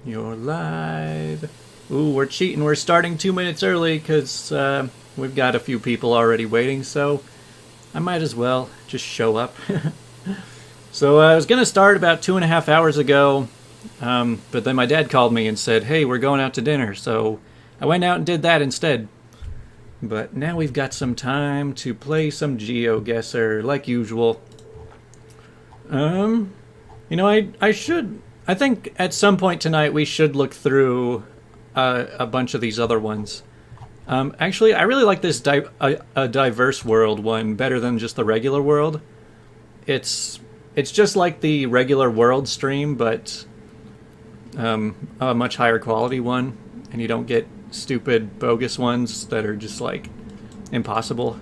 You're live. Ooh, we're cheating. We're starting 2 minutes early because we've got a few people already waiting, so I might as well just show up. So I was going to start about 2.5 hours ago, but then my dad called me and said, hey, we're going out to dinner, so I went out and did that instead. But now we've got some time to play some GeoGuessr, like usual. You know, I think at some point tonight we should look through a bunch of these other ones. Actually, I really like this a diverse world one better than just the regular world. It's just like the regular world stream, but a much higher quality one, and you don't get stupid, bogus ones that are just like impossible.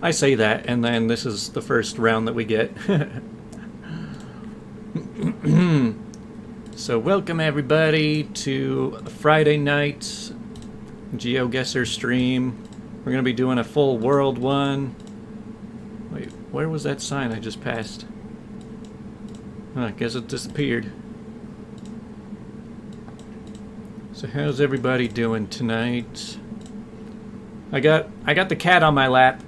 I say that, and then this is the first round that we get. So welcome everybody to a Friday night GeoGuessr stream. We're going to be doing a full world one. Wait, where was that sign I just passed? Oh, I guess it disappeared. So how's everybody doing tonight? I got the cat on my lap.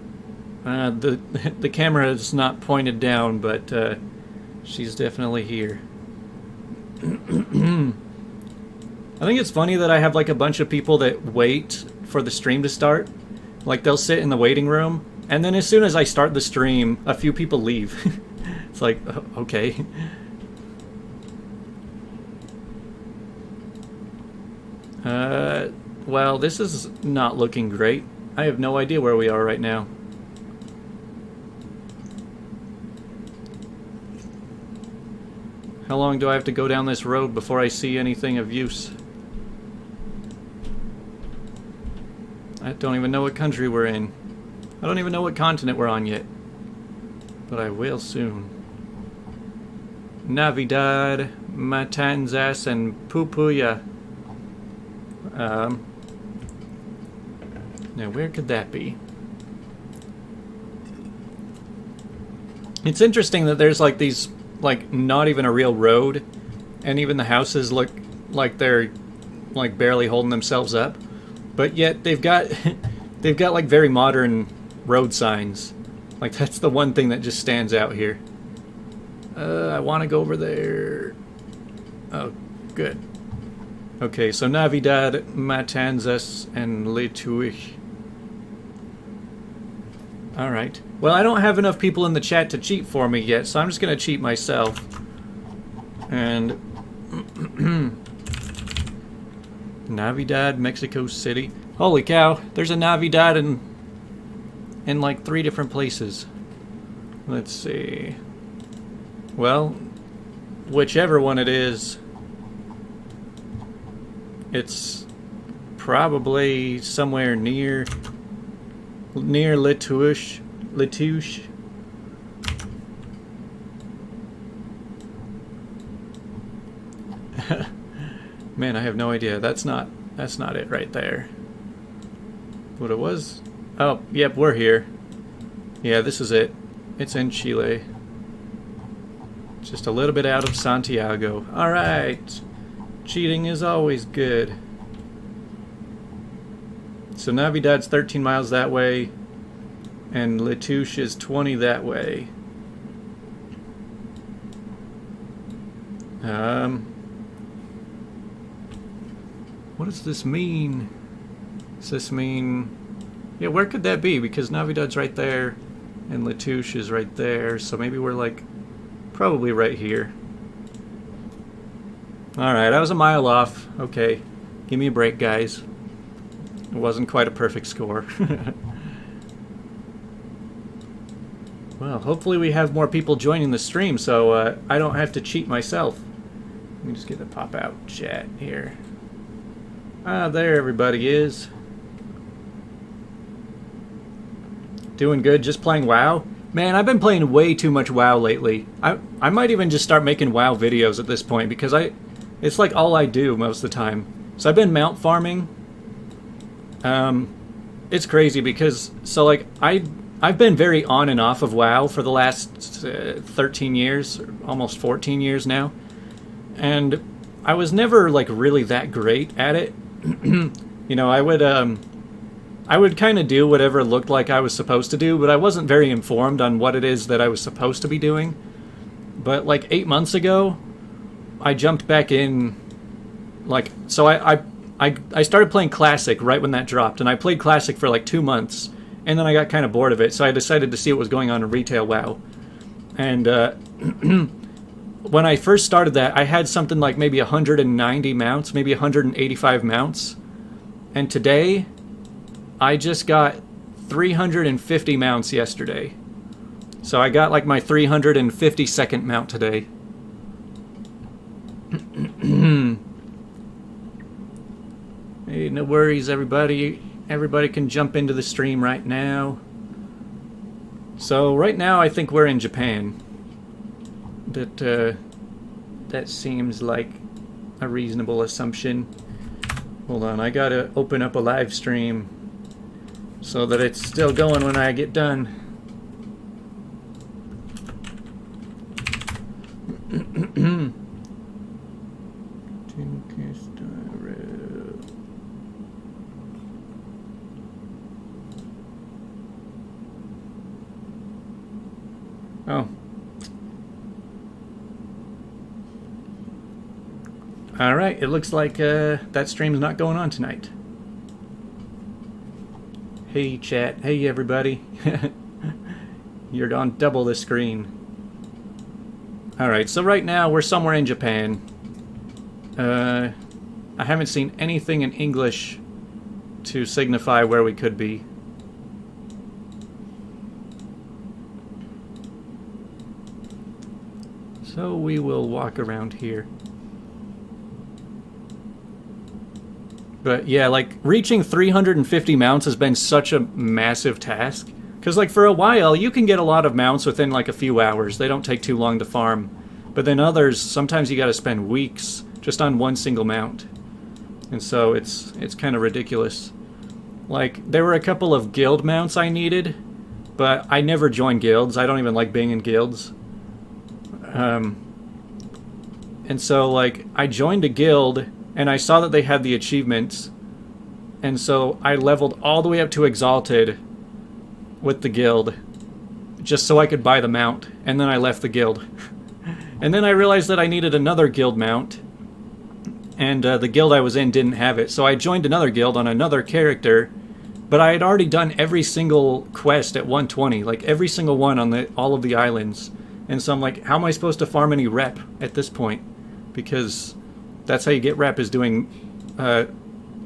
The camera is not pointed down, but she's definitely here. I think it's funny that I have like a bunch of people that wait for the stream to start. Like they'll sit in the waiting room, and then as soon as I start the stream, a few people leave. It's like, okay. Well, this is not looking great. I have no idea where we are right now. How long do I have to go down this road before I see anything of use? I don't even know what country we're in. I don't even know what continent we're on yet. But I will soon. Navidad, Matanzas, and Pupuya. Now where could that be? It's interesting that there's like these, like not even a real road, and even the houses look like they're like barely holding themselves up, but yet they've got like very modern road signs. Like that's the one thing that just stands out here. I want to go over there. Oh, good. Okay, so Navidad, Matanzas, and Letuich. Alright. Well, I don't have enough people in the chat to cheat for me yet, so I'm just going to cheat myself. And... Navidad, Mexico City. Holy cow, there's a Navidad in like 3 different places. Let's see. Well, whichever one it is, it's probably somewhere near Letouche. Man, I have no idea. That's not it right there. What it was? Oh, yep, we're here. Yeah, this is it. It's in Chile. Just a little bit out of Santiago. All right. Cheating is always good. So Navidad's 13 miles that way, and Letouche is 20 that way. What does this mean? Does this mean... Yeah, where could that be? Because Navidad's right there, and Letouche is right there, so maybe we're like, probably right here. Alright, I was a mile off. Okay, give me a break, guys. It wasn't quite a perfect score. Well, hopefully we have more people joining the stream, so I don't have to cheat myself. Let me just get the pop-out chat here. Ah, there everybody is. Doing good, just playing WoW? Man, I've been playing way too much WoW lately. I might even just start making WoW videos at this point, because it's like all I do most of the time. So I've been mount farming. It's crazy because, so like, I've been very on and off of WoW for the last 13 years, almost 14 years now. And I was never like really that great at it. You know, I would kind of do whatever looked like I was supposed to do, but I wasn't very informed on what it is that I was supposed to be doing. But like 8 months ago, I jumped back in. Like, so I started playing Classic right when that dropped, and I played Classic for like 2 months, and then I got kind of bored of it, so I decided to see what was going on in retail WoW. And when I first started that, I had something like maybe 190 mounts, maybe 185 mounts. And today, I just got 350 mounts yesterday. So I got like my 352nd mount today. Hey, no worries, everybody. Everybody can jump into the stream right now. So right now, I think we're in Japan. That seems like a reasonable assumption. Hold on, I gotta open up a live stream so that it's still going when I get done. Oh. Alright, it looks like that stream's not going on tonight. Hey chat, hey everybody. You're on double the screen. Alright, so right now we're somewhere in Japan. I haven't seen anything in English to signify where we could be. So we will walk around here. But yeah, like reaching 350 mounts has been such a massive task. Because like for a while, you can get a lot of mounts within like a few hours. They don't take too long to farm. But then others, sometimes you gotta spend weeks just on one single mount. And so it's kind of ridiculous. Like, there were a couple of guild mounts I needed, but I never joined guilds. I don't even like being in guilds. And so, like, I joined a guild, and I saw that they had the achievements, and so I leveled all the way up to Exalted with the guild, just so I could buy the mount, and then I left the guild. And then I realized that I needed another guild mount, and the guild I was in didn't have it, so I joined another guild on another character, but I had already done every single quest at 120, like every single one on all of the islands. And so I'm like, how am I supposed to farm any rep at this point? Because that's how you get rep, is doing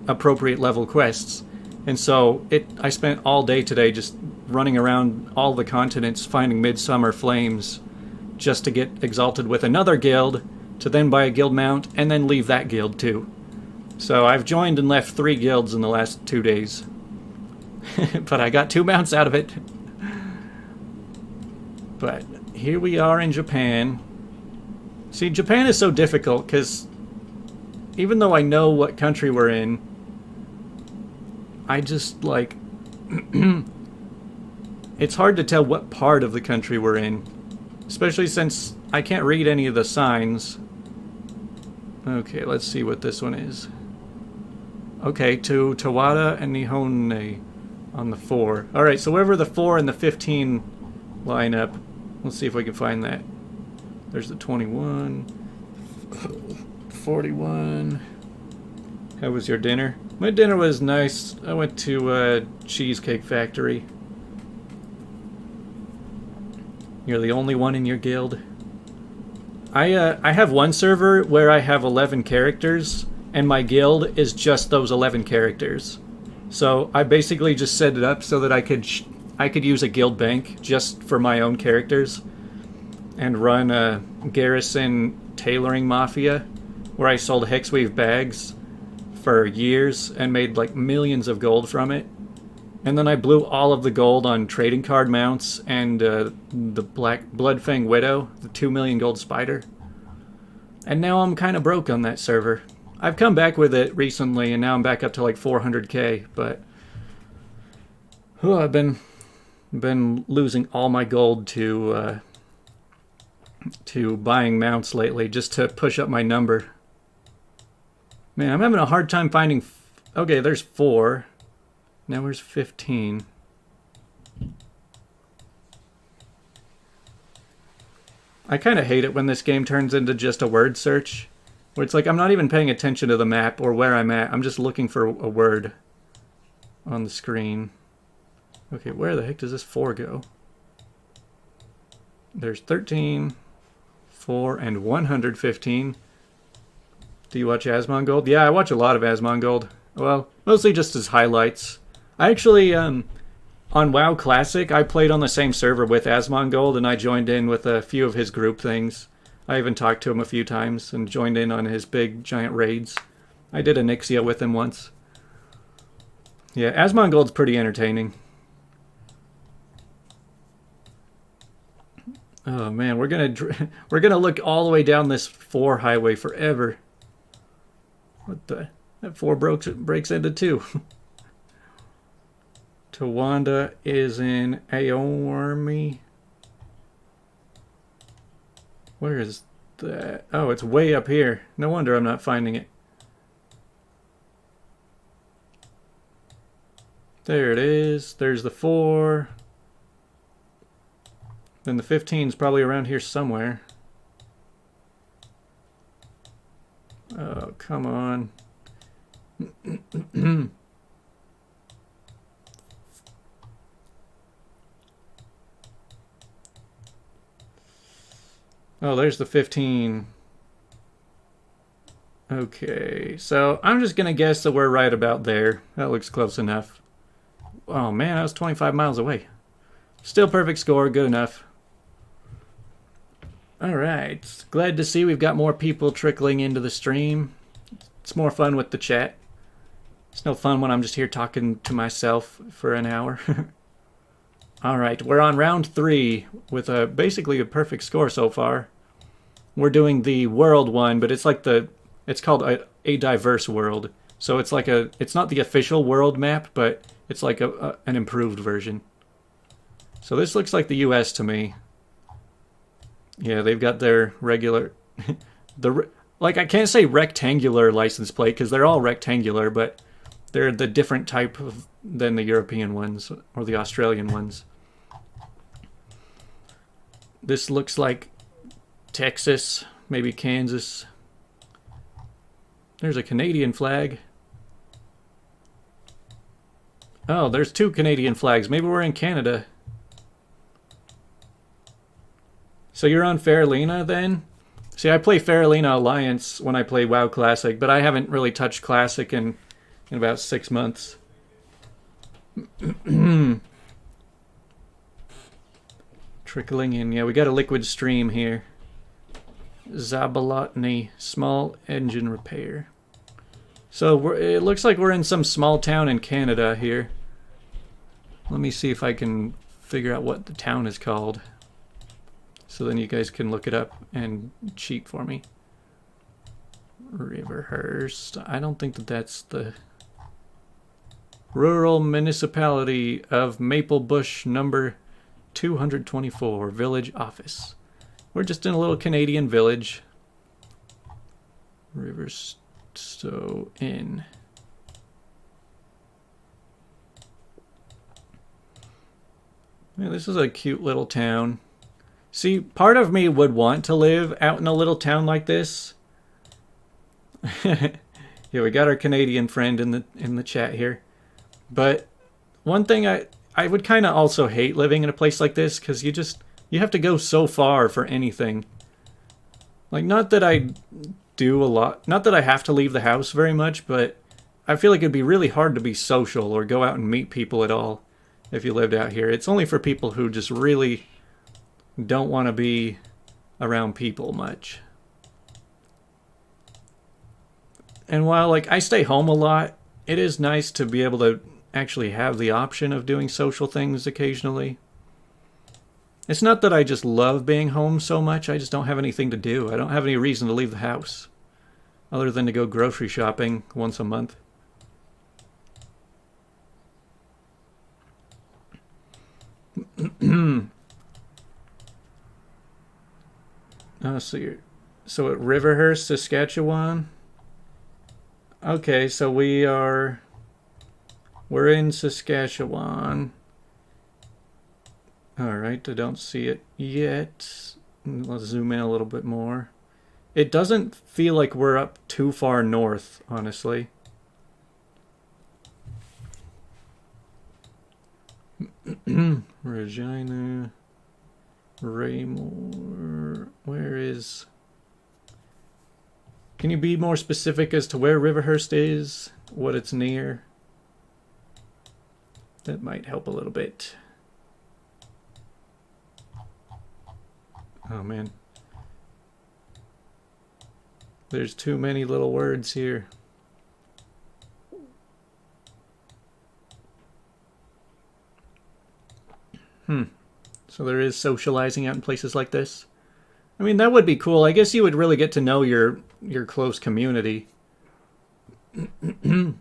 appropriate level quests. And so I spent all day today just running around all the continents finding Midsummer Flames just to get exalted with another guild, to then buy a guild mount, and then leave that guild too. So I've joined and left 3 guilds in the last 2 days. But I got 2 mounts out of it. But here we are in Japan. See, Japan is so difficult because even though I know what country we're in, I just, like, it's hard to tell what part of the country we're in. Especially since I can't read any of the signs. Okay, let's see what this one is. Okay, to Tawada and Nihone on the 4. Alright, so wherever the 4 and the 15 line up, let's see if we can find that. There's the 21, 41. How was your dinner? My dinner was nice. I went to a Cheesecake Factory. You're the only one in your guild. I have one server where I have 11 characters, and my guild is just those 11 characters. So I basically just set it up so that I could use a guild bank just for my own characters, and run a Garrison Tailoring Mafia, where I sold Hexweave bags for years and made like millions of gold from it. And then I blew all of the gold on trading card mounts and the Black Bloodfang Widow, the 2 million gold spider. And now I'm kind of broke on that server. I've come back with it recently, and now I'm back up to like 400k, but I've been losing all my gold to buying mounts lately, just to push up my number. Man, I'm having a hard time finding... Okay, there's 4. Now where's 15? I kind of hate it when this game turns into just a word search. Where it's like I'm not even paying attention to the map or where I'm at. I'm just looking for a word on the screen. Okay, where the heck does this 4 go? There's 13, 4, and 115. Do you watch Asmongold? Yeah, I watch a lot of Asmongold. Well, mostly just as highlights. I actually, on WoW Classic, I played on the same server with Asmongold, and I joined in with a few of his group things. I even talked to him a few times and joined in on his big, giant raids. I did a Nixia with him once. Yeah, Asmongold's pretty entertaining. Oh man, we're gonna look all the way down this 4 highway forever. What the? That 4 breaks into 2. Tawanda is in Aormi. Where is that? Oh, it's way up here. No wonder I'm not finding it. There it is. There's the 4. Then the 15 is probably around here somewhere. Oh, come on. Oh, there's the 15. Okay, so I'm just going to guess that we're right about there. That looks close enough. Oh man, I was 25 miles away. Still perfect score, good enough. Alright, glad to see we've got more people trickling into the stream. It's more fun with the chat. It's no fun when I'm just here talking to myself for an hour. Alright, we're on round 3 with basically a perfect score so far. We're doing the world one, but it's like it's called a diverse world. So it's like it's not the official world map, but it's like an improved version. So this looks like the US to me. Yeah, they've got their regular, like I can't say rectangular license plate because they're all rectangular, but they're the different type than the European ones or the Australian ones. This looks like Texas, maybe Kansas. There's a Canadian flag. Oh, there's 2 Canadian flags. Maybe we're in Canada. So you're on Faralina then? See, I play Faralina Alliance when I play WoW Classic, but I haven't really touched Classic in about 6 months. Trickling in. Yeah, we got a liquid stream here. Zabolotny, small engine repair. So it looks like we're in some small town in Canada here. Let me see if I can figure out what the town is called. So then you guys can look it up and cheat for me. Riverhurst. I don't think that's the rural municipality of Maple Bush number 224 village office. We're just in a little Canadian village. Riverstowe Inn. Yeah, this is a cute little town. See, part of me would want to live out in a little town like this. Yeah, we got our Canadian friend in the chat here. But one thing I would kind of also hate living in a place like this because you have to go so far for anything. Like, not that I do a lot, not that I have to leave the house very much, but I feel like it'd be really hard to be social or go out and meet people at all if you lived out here. It's only for people who just really don't want to be around people much. And while like I stay home a lot, it is nice to be able to actually have the option of doing social things occasionally. It's not that I just love being home so much, I just don't have anything to do. I don't have any reason to leave the house other than to go grocery shopping once a month. Oh, so at Riverhurst, Saskatchewan. Okay, so we're in Saskatchewan. All right, I don't see it yet. Let's zoom in a little bit more. It doesn't feel like we're up too far north, honestly. Regina, Raymore, where is... Can you be more specific as to where Riverhurst is? What it's near? That might help a little bit. Oh man. There's too many little words here. So there is socializing out in places like this. I mean, that would be cool. I guess you would really get to know your close community. Moon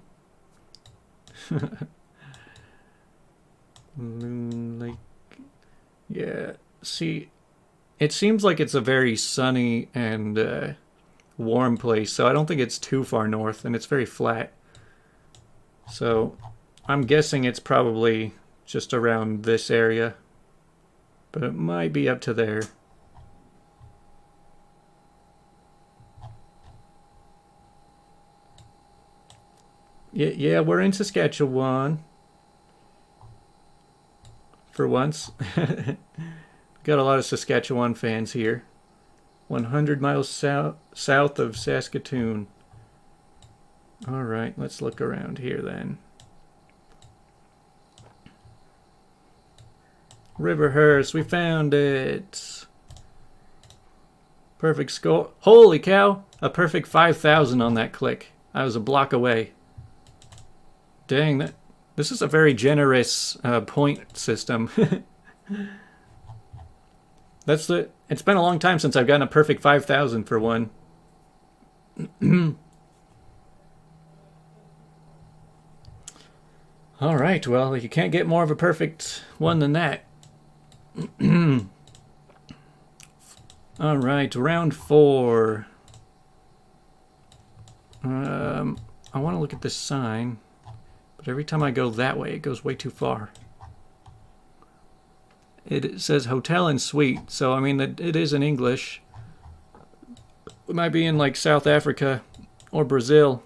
Lake. Yeah. See, it seems like it's a very sunny and warm place, so I don't think it's too far north, and it's very flat. So I'm guessing it's probably just around this area, but it might be up to there. Yeah, we're in Saskatchewan. For once. Got a lot of Saskatchewan fans here. 100 miles south of Saskatoon. Alright, let's look around here then. Riverhurst, we found it. Perfect score. Holy cow! A perfect 5,000 on that click. I was a block away. Dang, this is a very generous point system. It's been a long time since I've gotten a perfect 5,000 for one. All right, well, you can't get more of a perfect one than that. All right, round 4. I want to look at this sign, but every time I go that way, it goes way too far. It says hotel and suite, so I mean, it is in English. It might be in like South Africa or Brazil.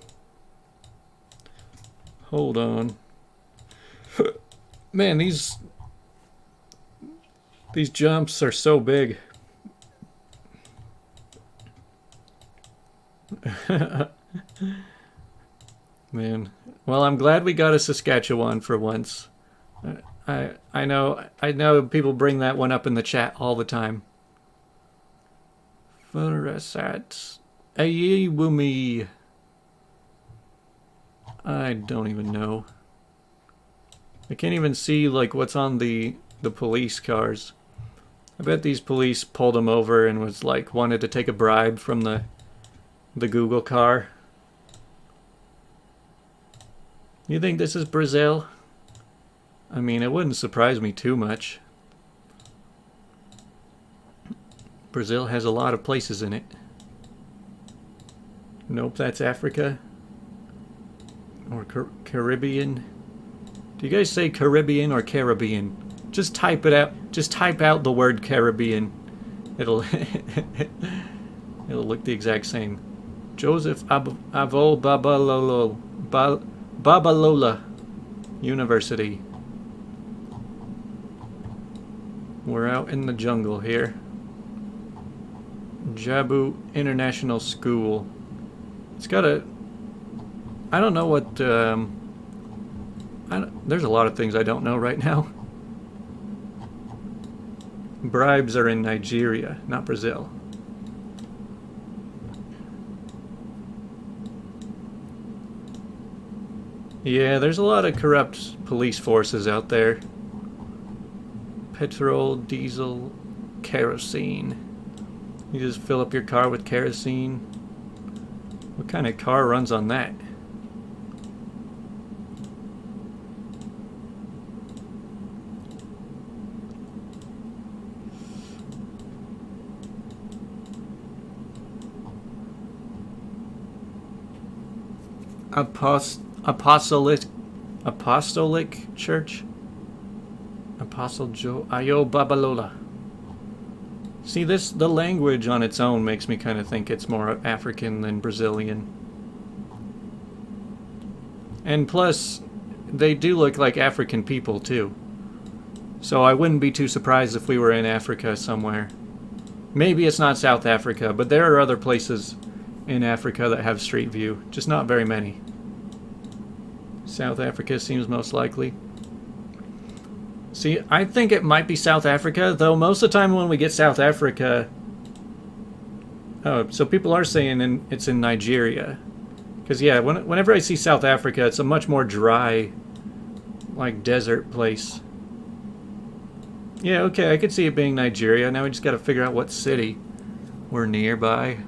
Hold on. Man, these jumps are so big. Man, well, I'm glad we got a Saskatchewan for once. I know people bring that one up in the chat all the time. Farasat Ayewumi. I don't even know. I can't even see like what's on the police cars. I bet these police pulled him over and was like wanted to take a bribe from the Google car. You think this is Brazil? I mean, it wouldn't surprise me too much. Brazil has a lot of places in it. Nope, that's Africa. Or Caribbean. Do you guys say Caribbean or Caribbean? Just type it out. Just type out the word Caribbean. It'll it'll look the exact same. Joseph Avo Babalola University. We're out in the jungle here. Jabu International School. It's got a... I don't know what... there's a lot of things I don't know right now. Bribes are in Nigeria, not Brazil. Yeah, there's a lot of corrupt police forces out there. Petrol, diesel, kerosene. You just fill up your car with kerosene. What kind of car runs on that? Apostolic Church? Apostle Joe Ayo Babalola. See, the language on its own makes me kind of think it's more African than Brazilian. And plus, they do look like African people too. So I wouldn't be too surprised if we were in Africa somewhere. Maybe it's not South Africa, but there are other places in Africa that have Street View, just not very many. South Africa seems most likely. See, I think it might be South Africa, though most of the time when we get South Africa... Oh, so people are saying it's in Nigeria. Because, yeah, whenever I see South Africa, it's a much more dry, like, desert place. Yeah, okay, I could see it being Nigeria. Now we just gotta figure out what city we're nearby.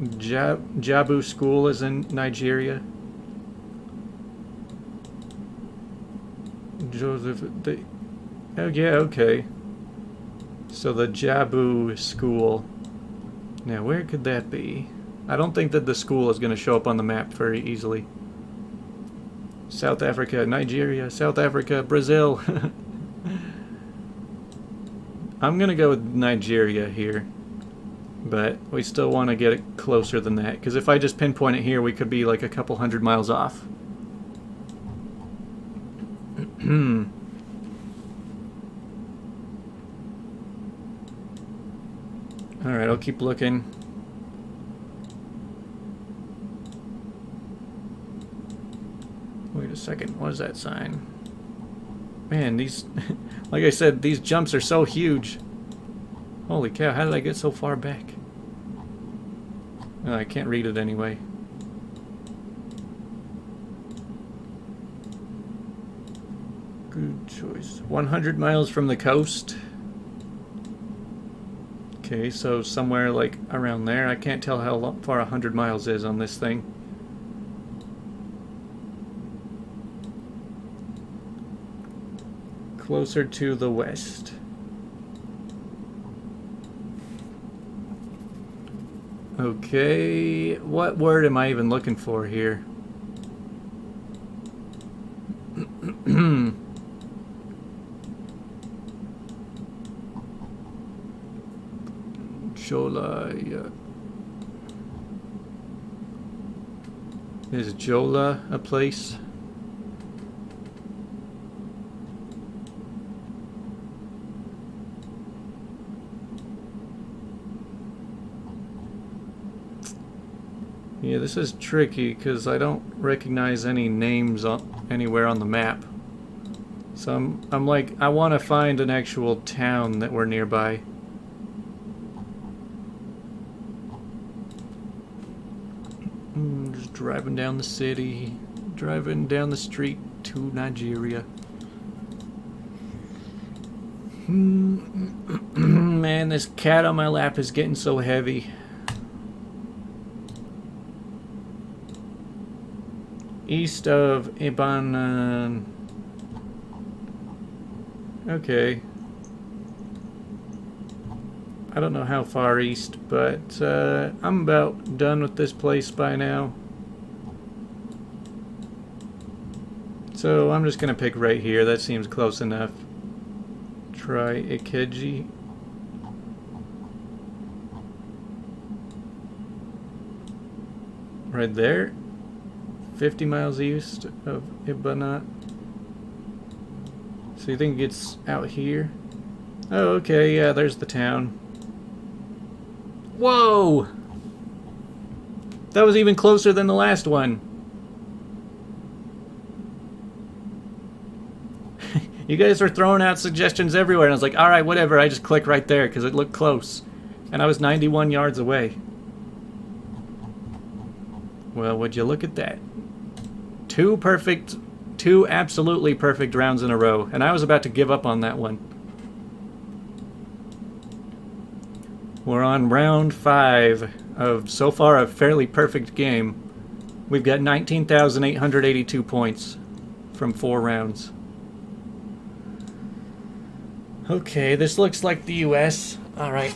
Jabu School is in Nigeria. Joseph, oh yeah, okay. So the Jabu School. Now where could that be? I don't think that the school is going to show up on the map very easily. South Africa, Nigeria, South Africa, Brazil. I'm going to go with Nigeria here. But we still want to get it closer than that. Because if I just pinpoint it here, we could be like a couple hundred miles off. Alright, I'll keep looking. Wait a second, what is that sign? Man, these... like I said, these jumps are so huge. Holy cow, how did I get so far back? Oh, I can't read it anyway. Good choice. 100 miles from the coast. Okay, so somewhere like around there. I can't tell how far 100 miles is on this thing. Closer to the west. Okay, what word am I even looking for here? Jola, yeah. Is Jola a place? Yeah, this is tricky because I don't recognize any names anywhere on the map. So I'm like, I want to find an actual town that we're nearby. Just driving down the city, driving down the street to Nigeria. Man, this cat on my lap is getting so heavy. East of Ibadan. Okay. I don't know how far east, but I'm about done with this place by now. So I'm just gonna pick right here. That seems close enough. Try Ikeji. Right there. 50 miles east of Ibadan. So you think it's out here? Oh, okay, yeah, there's the town. Whoa! That was even closer than the last one. You guys were throwing out suggestions everywhere, and I was like, alright, whatever, I just click right there, because it looked close. And I was 91 yards away. Well, would you look at that? Two absolutely perfect rounds in a row, and I was about to give up on that one. We're on round 5 of, so far, a fairly perfect game. We've got 19,882 points from 4 rounds. Okay, this looks like the US. Alright,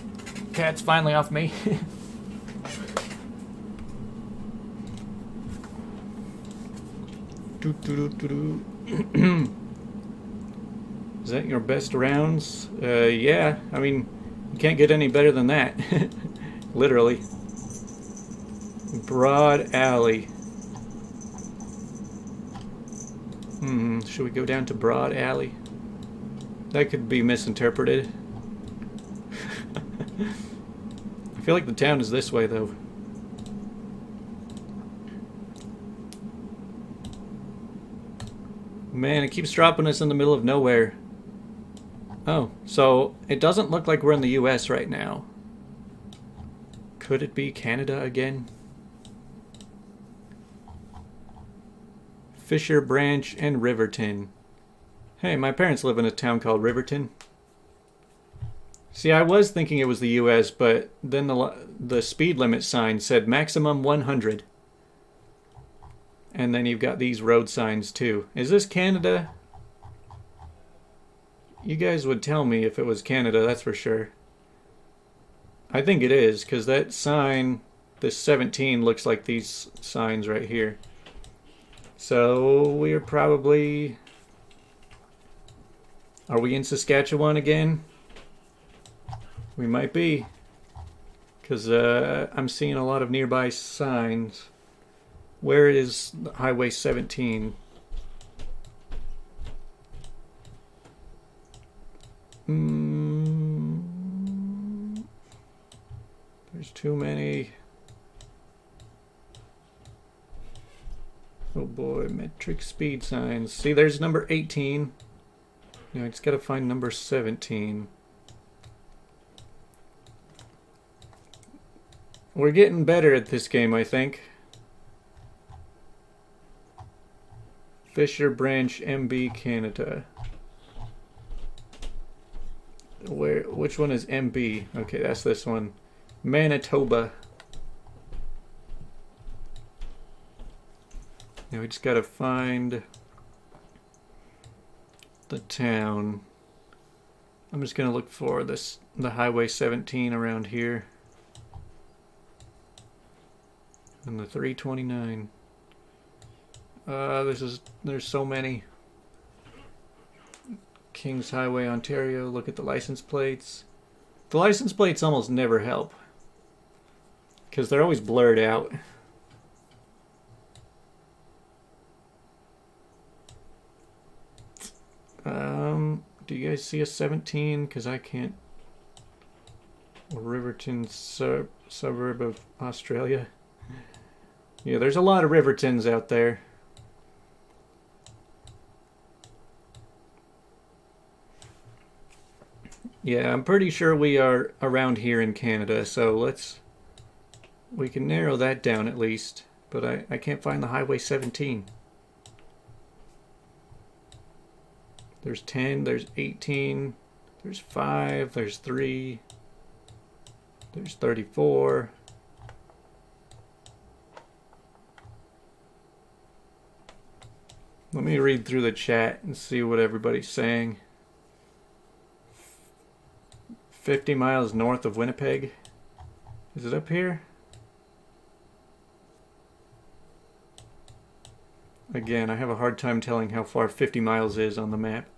cat's finally off me. Is that your best rounds? Yeah. I mean, you can't get any better than that. Literally. Broad alley. Should we go down to Broad Alley? That could be misinterpreted. I feel like the town is this way, though. Man, it keeps dropping us in the middle of nowhere. Oh, so it doesn't look like we're in the US right now. Could it be Canada again? Fisher Branch and Riverton. Hey, my parents live in a town called Riverton. See, I was thinking it was the US, but then the speed limit sign said maximum 100. And then you've got these road signs too. Is this Canada? You guys would tell me if it was Canada, that's for sure. I think it is, because that sign, this 17, looks like these signs right here. So we're probably... Are we in Saskatchewan again? We might be. Because I'm seeing a lot of nearby signs. Where is Highway 17? There's too many. Oh boy, metric speed signs. See, there's number 18. Now I just gotta find number 17. We're getting better at this game, I think. Fisher Branch, MB, Canada. Which one is MB? Okay, that's this one. Manitoba. Now we just gotta find the town. I'm just gonna look for the Highway 17 around here. And the 329. There's so many. Kings Highway, Ontario. Look at the license plates. The license plates almost never help, because they're always blurred out. Do you guys see a 17? Because I can't. Riverton suburb of Australia. Yeah, there's a lot of Rivertons out there. Yeah, I'm pretty sure we are around here in Canada, so we can narrow that down at least. But I can't find the Highway 17. There's 10, there's 18, there's 5, there's 3, there's 34. Let me read through the chat and see what everybody's saying. 50 miles north of Winnipeg. Is it up here? Again, I have a hard time telling how far 50 miles is on the map.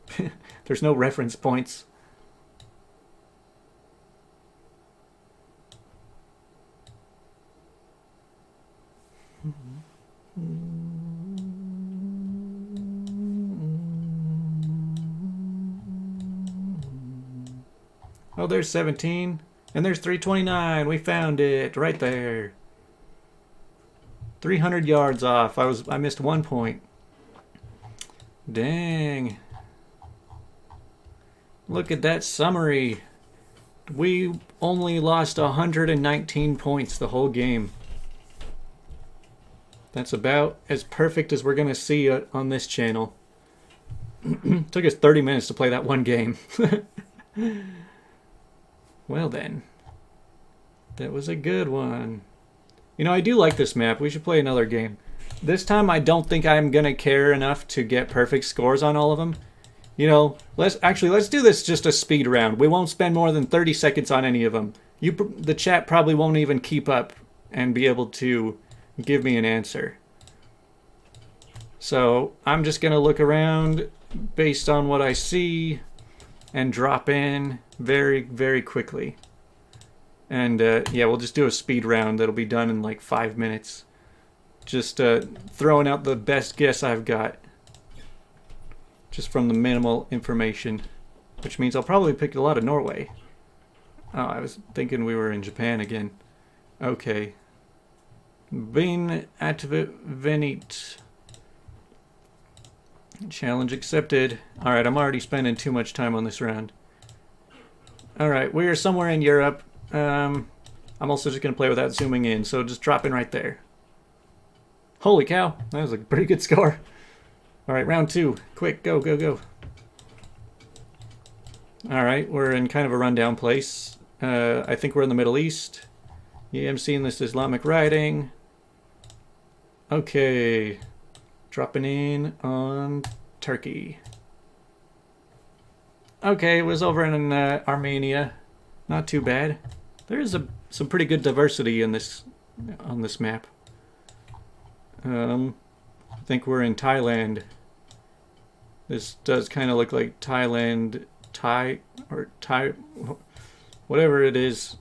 There's no reference points. Oh, there's 17. And there's 329. We found it right there. 300 yards off. I missed 1 point. Dang. Look at that summary. We only lost 119 points the whole game. That's about as perfect as we're going to see on this channel. Took us 30 minutes to play that one game. Well then. That was a good one. You know, I do like this map. We should play another game. This time I don't think I'm going to care enough to get perfect scores on all of them. You know, let's do this just a speed round. We won't spend more than 30 seconds on any of them. The chat probably won't even keep up and be able to give me an answer. So I'm just going to look around based on what I see and drop in very, very quickly. And yeah, we'll just do a speed round that'll be done in like 5 minutes. Just throwing out the best guess I've got. Just from the minimal information. Which means I'll probably pick a lot of Norway. Oh, I was thinking we were in Japan again. Okay. Bin Venit. Challenge accepted. Alright, I'm already spending too much time on this round. Alright, we are somewhere in Europe. I'm also just going to play without zooming in, so just drop in right there. Holy cow, that was a pretty good score. Alright, round 2. Quick, go, go, go. Alright, we're in kind of a rundown place. I think we're in the Middle East. Yeah, I'm seeing this Islamic writing. Okay. Dropping in on Turkey. Okay, it was over in Armenia. Not too bad. There is some pretty good diversity in this on this map. I think we're in Thailand. This does kind of look like Thailand, Thai, whatever it is.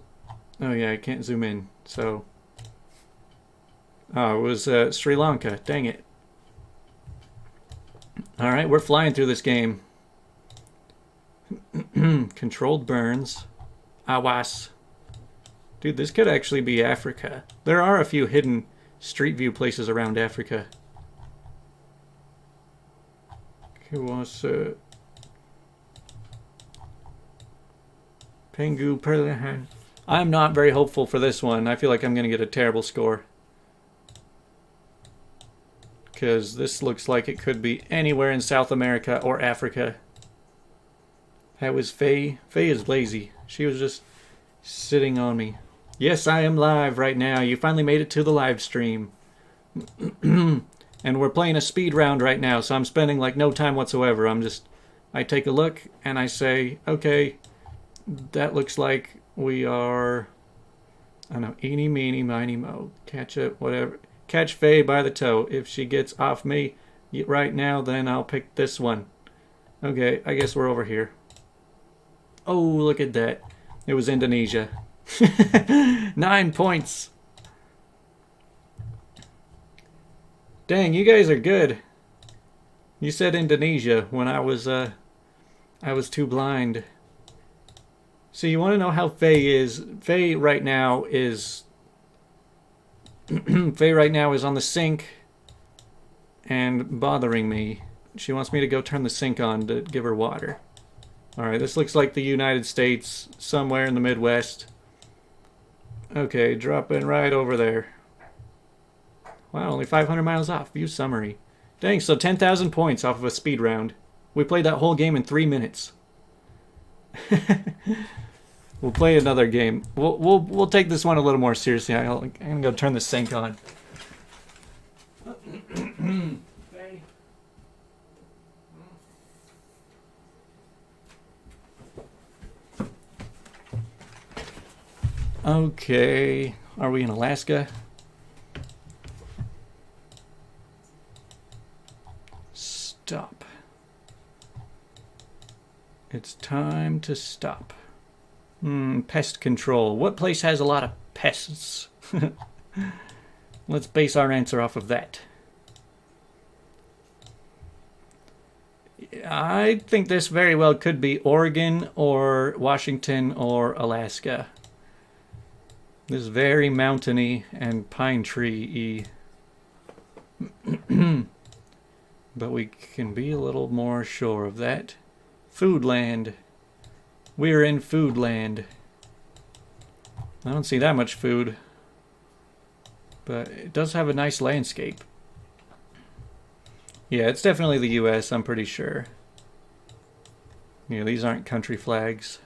Oh yeah, I can't zoom in. So, oh, it was Sri Lanka. Dang it. All right, we're flying through this game. Controlled burns. Awas. Dude, this could actually be Africa. There are a few hidden street view places around Africa. Pengu Perlahan. I'm not very hopeful for this one. I feel like I'm going to get a terrible score. Because this looks like it could be anywhere in South America or Africa. That was Faye. Faye is lazy. She was just sitting on me. Yes, I am live right now. You finally made it to the live stream. And we're playing a speed round right now, so I'm spending like no time whatsoever. I take a look and I say, okay, that looks like we are, I don't know, eeny, meeny, miny, mo. Catch it, whatever. Catch Faye by the toe. If she gets off me right now, then I'll pick this one. Okay, I guess we're over here. Oh, look at that. It was Indonesia. 9 points. Dang, you guys are good. You said Indonesia when I was too blind. So you want to know how Faye is? Faye right now is Faye right now is on the sink and bothering me. She wants me to go turn the sink on to give her water. Alright, this looks like the United States, somewhere in the Midwest. Okay, dropping right over there. Wow, only 500 miles off. View summary. Dang, so 10,000 points off of a speed round. We played that whole game in 3 minutes. We'll play another game. We'll take this one a little more seriously. I'm gonna go turn the sink on. Okay, are we in Alaska? Stop. It's time to stop. Pest control. What place has a lot of pests? Let's base our answer off of that. I think this very well could be Oregon or Washington or Alaska. This is very mountainy and pine tree-y. But we can be a little more sure of that. Foodland. We're in Foodland. I don't see that much food. But it does have a nice landscape. Yeah, it's definitely the US, I'm pretty sure. Yeah, these aren't country flags.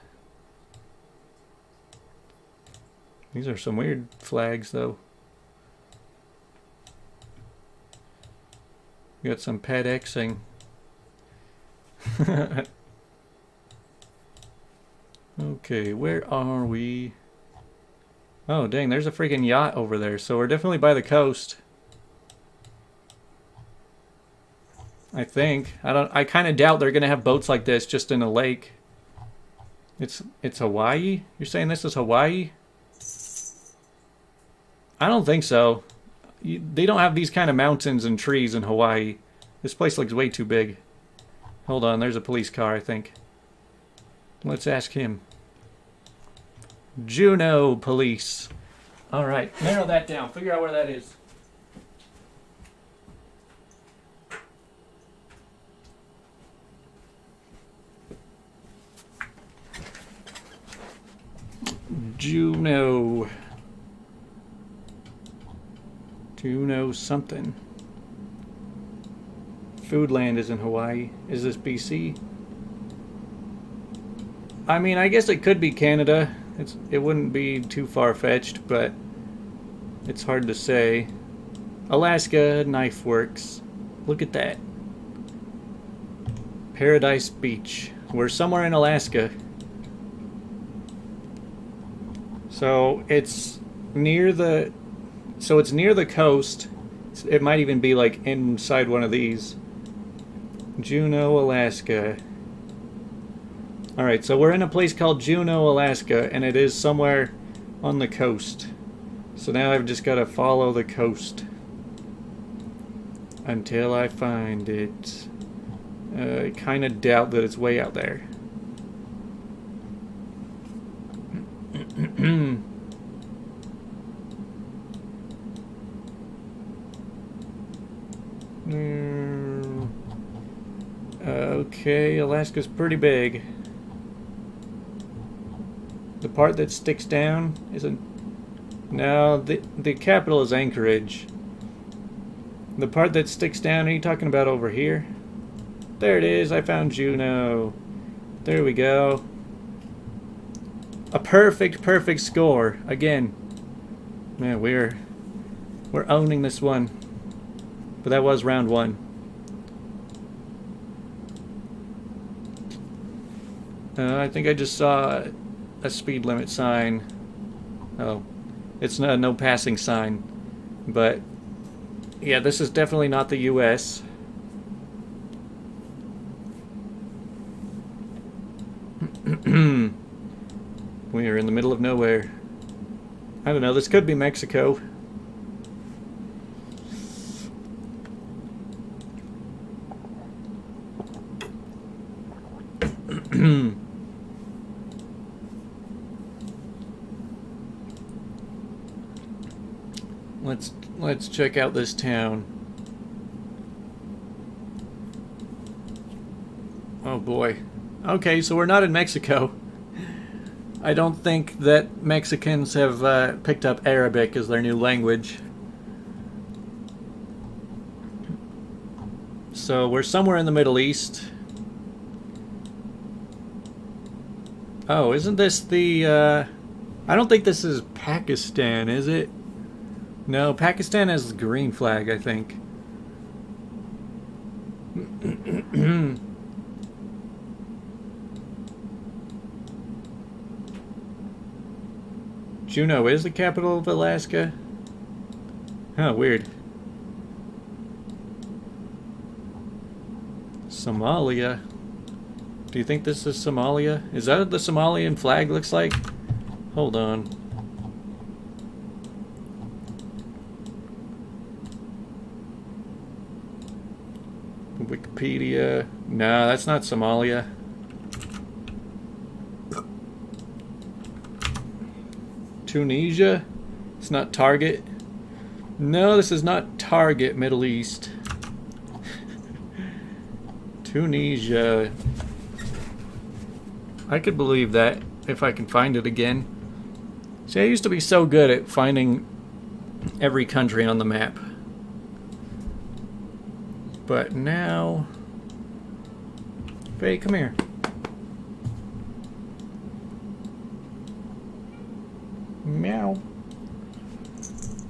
These are some weird flags, though. We got some PEDXing. Okay, where are we? Oh, dang, there's a freaking yacht over there. So we're definitely by the coast. I think. I kind of doubt they're going to have boats like this just in a lake. It's Hawaii? You're saying this is Hawaii? I don't think so. They don't have these kind of mountains and trees in Hawaii. This place looks way too big. Hold on, there's a police car, I think. Let's ask him. Juneau Police. Alright, narrow that down. Figure out where that is. Juneau. Juneau something. Foodland is in Hawaii. Is this BC? I mean, I guess it could be Canada. It wouldn't be too far-fetched, but it's hard to say. Alaska Knife Works. Look at that. Paradise Beach. We're somewhere in Alaska. So it's near the coast. It might even be like inside one of these. Juneau, Alaska. Alright, so we're in a place called Juneau, Alaska, and it is somewhere on the coast. So now I've just got to follow the coast until I find it. I kind of doubt that it's way out there. Okay, Alaska's pretty big. The part that sticks down isn't... No, the capital is Anchorage. The part that sticks down, are you talking about over here? There it is, I found Juneau. There we go. A perfect score. Again. Man, we're owning this one. But that was round one. I think I just saw a speed limit sign. Oh, it's no passing sign. But yeah, this is definitely not the US. We are in the middle of nowhere. I don't know, this could be Mexico. Let's check out this town. Oh boy. Okay, so we're not in Mexico. I don't think that Mexicans have picked up Arabic as their new language. So we're somewhere in the Middle East. Oh, isn't this the... I don't think this is Pakistan, is it? No, Pakistan has the green flag, I think. Juneau is the capital of Alaska? Huh, weird. Somalia. Do you think this is Somalia? Is that what the Somalian flag looks like? Hold on. Wikipedia. No, that's not Somalia. Tunisia? It's not Target. No, this is not Target, Middle East. Tunisia. I could believe that if I can find it again. See, I used to be so good at finding every country on the map. But now... Faye, come here. Meow.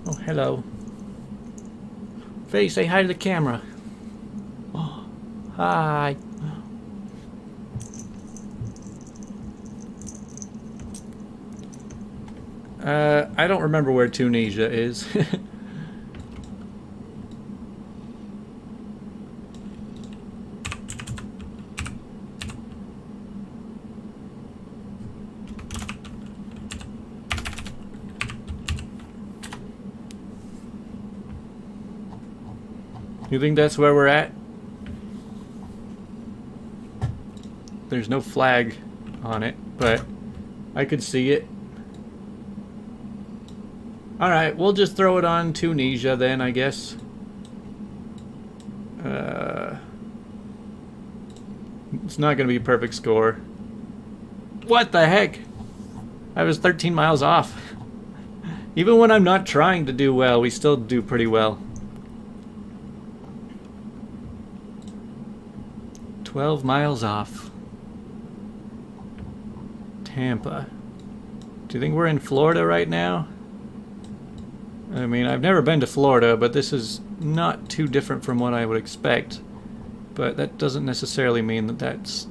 Oh, hello. Faye, say hi to the camera. Oh, hi. I don't remember where Tunisia is. You think that's where we're at? There's no flag on it, but I could see it. Alright, we'll just throw it on Tunisia then, I guess. It's not going to be a perfect score. What the heck? I was 13 miles off. Even when I'm not trying to do well, we still do pretty well. 12 miles off. Tampa. Do you think we're in Florida right now? I mean, I've never been to Florida, but this is not too different from what I would expect. But that doesn't necessarily mean that that's...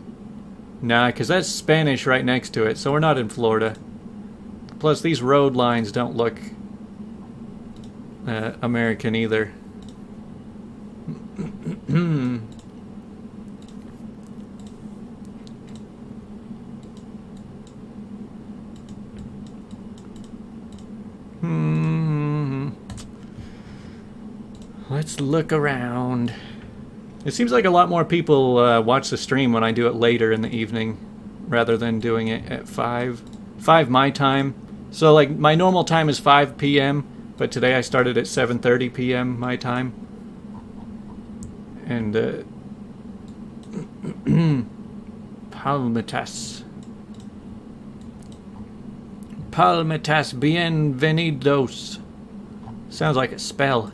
Nah, because that's Spanish right next to it, so we're not in Florida. Plus, these road lines don't look American either. Let's look around. It seems like a lot more people watch the stream when I do it later in the evening rather than doing it at 5 my time. So like my normal time is 5 p.m. but today I started at 7:30 p.m. my time. And Palmitas bienvenidos. Sounds like a spell.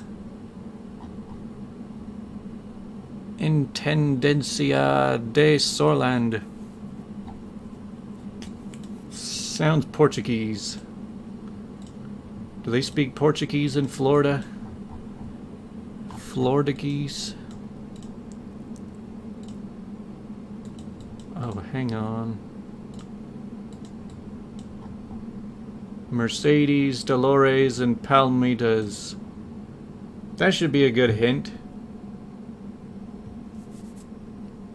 Intendencia de Sorland. Sounds Portuguese. Do they speak Portuguese in Florida? Flordaguese? Oh, hang on. Mercedes, Dolores, and Palmitas. That should be a good hint.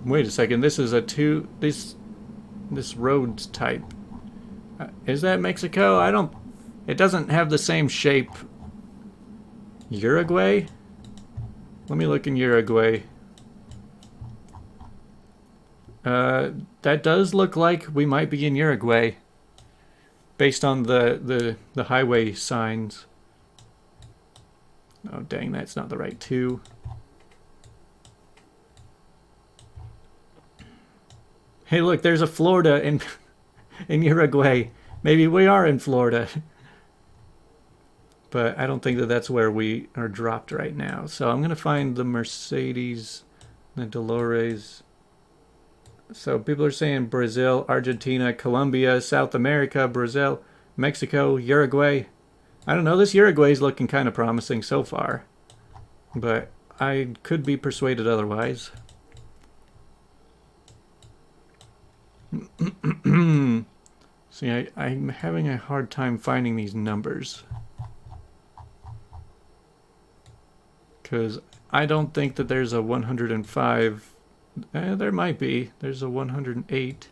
Wait a second, this is this road type. Is that Mexico? It doesn't have the same shape. Uruguay? Let me look in Uruguay. That does look like we might be in Uruguay. Based on the highway signs. Oh dang, that's not the right two. Hey, look, there's a Florida in Uruguay. Maybe we are in Florida. But I don't think that that's where we are dropped right now. So I'm going to find the Mercedes, the Dolores. So people are saying Brazil, Argentina, Colombia, South America, Brazil, Mexico, Uruguay. I don't know, this Uruguay is looking kind of promising so far. But I could be persuaded otherwise. See, I'm having a hard time finding these numbers. Because I don't think that there's a 105. There might be. There's a 108.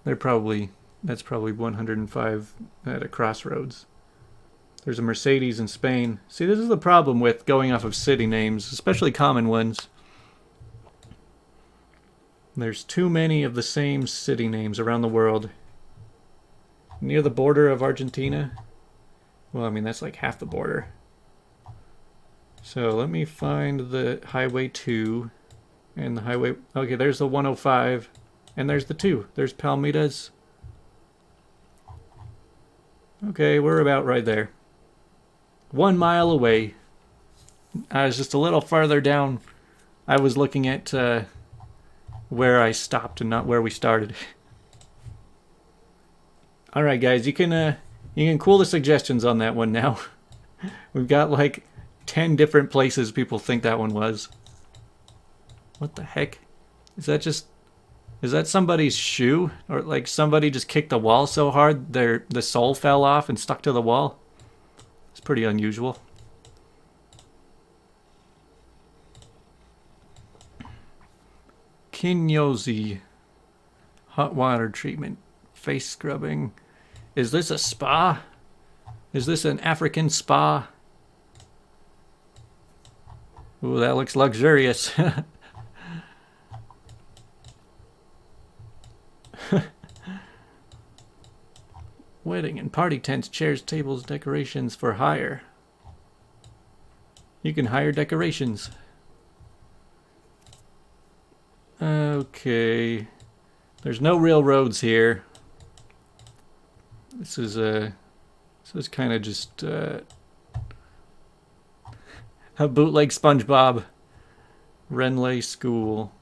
That's probably 105 at a crossroads. There's a Mercedes in Spain. See, this is the problem with going off of city names, especially common ones. There's too many of the same city names around the world. Near the border of Argentina. Well, I mean, that's like half the border. So let me find the Highway 2 and the Highway... Okay, there's the 105 and there's the 2. There's Palmitas. Okay, we're about right there. 1 mile away. I was just a little farther down. I was looking at... where I stopped and not where we started. All right, guys, you can cool the suggestions on that one now. We've got like 10 different places people think that one was. What the heck? Is that somebody's shoe? Or like somebody just kicked the wall so hard the sole fell off and stuck to the wall? It's pretty unusual. Kinyozi. Hot water treatment. Face scrubbing. Is this a spa? Is this an African spa? Ooh, that looks luxurious. Wedding and party tents, chairs, tables, decorations for hire. You can hire decorations. Okay. There's no real roads here. This is kind of just a bootleg SpongeBob. Renley School.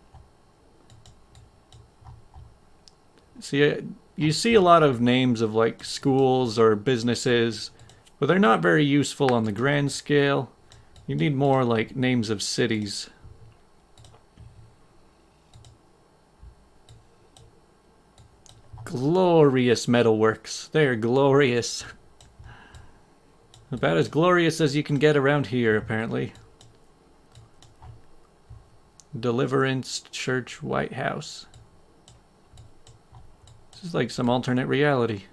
See, you see a lot of names of like schools or businesses, but they're not very useful on the grand scale. You need more like names of cities. Glorious metalworks. They're glorious. About as glorious as you can get around here, apparently. Deliverance Church White House. This is like some alternate reality.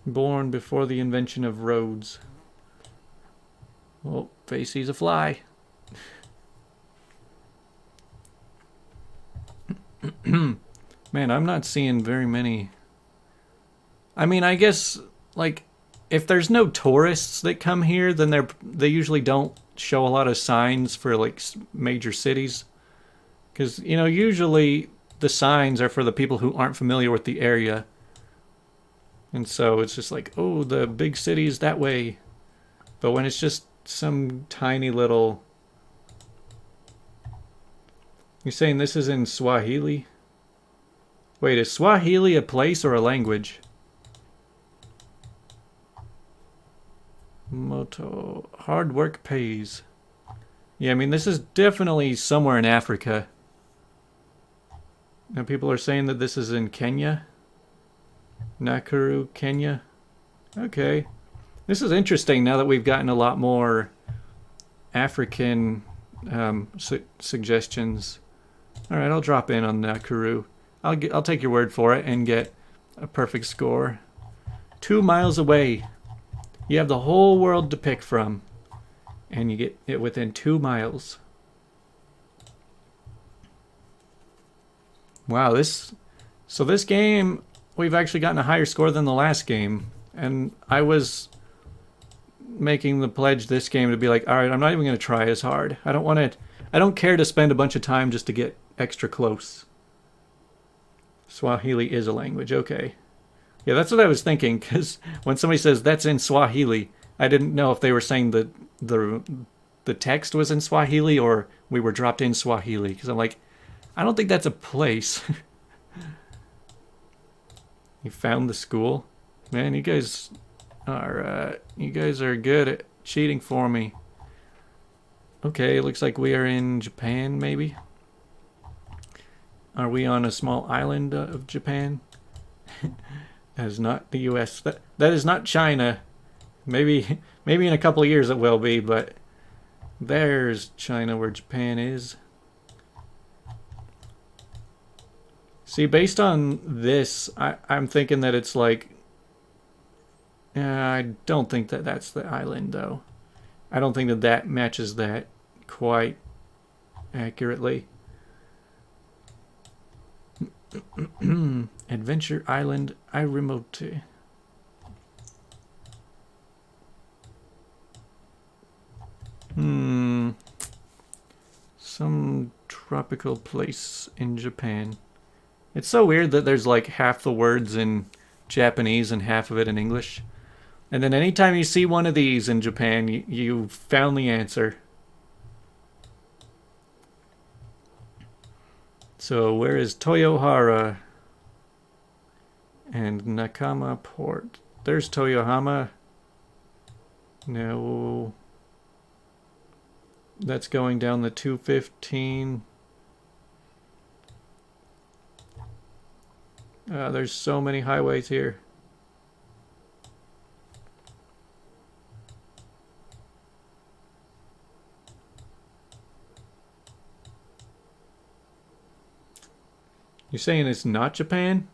Born before the invention of roads. Oh, face sees a fly. Man, I'm not seeing very many. I mean, I guess, like, if there's no tourists that come here, then they usually don't show a lot of signs for, like, major cities. Because, you know, usually the signs are for the people who aren't familiar with the area. And so it's just like, oh, the big city's that way. But when it's just some tiny little... You're saying this is in Swahili? Wait, is Swahili a place or a language? Moto. Hard work pays. Yeah, I mean, this is definitely somewhere in Africa. And people are saying that this is in Kenya. Nakuru, Kenya. Okay. This is interesting now that we've gotten a lot more African suggestions. Alright, I'll drop in on Nakuru. I'll take your word for it and get a perfect score. 2 miles away. You have the whole world to pick from. And you get it within 2 miles. Wow, this game, we've actually gotten a higher score than the last game. And I was making the pledge this game to be like, alright, I'm not even going to try as hard. I don't care to spend a bunch of time just to get extra close. Swahili is a language, okay. Yeah, that's what I was thinking, because when somebody says that's in Swahili, I didn't know if they were saying that the text was in Swahili or we were dropped in Swahili, because I'm like, I don't think that's a place. You found the school? Man, you guys are good at cheating for me. Okay, looks like we are in Japan, maybe? Are we on a small island of Japan? That is not the U.S. That is not China. Maybe in a couple of years it will be, but there's China where Japan is. See, based on this, I'm thinking that it's like... I don't think that that's the island, though. I don't think that matches that quite accurately. Adventure Island Irimote. Some tropical place in Japan. It's so weird that there's like half the words in Japanese and half of it in English. And then anytime you see one of these in Japan, you found the answer. So where is Toyohara and Nakama Port? There's Toyohama. No. That's going down the 215. There's so many highways here. You're saying it's not Japan?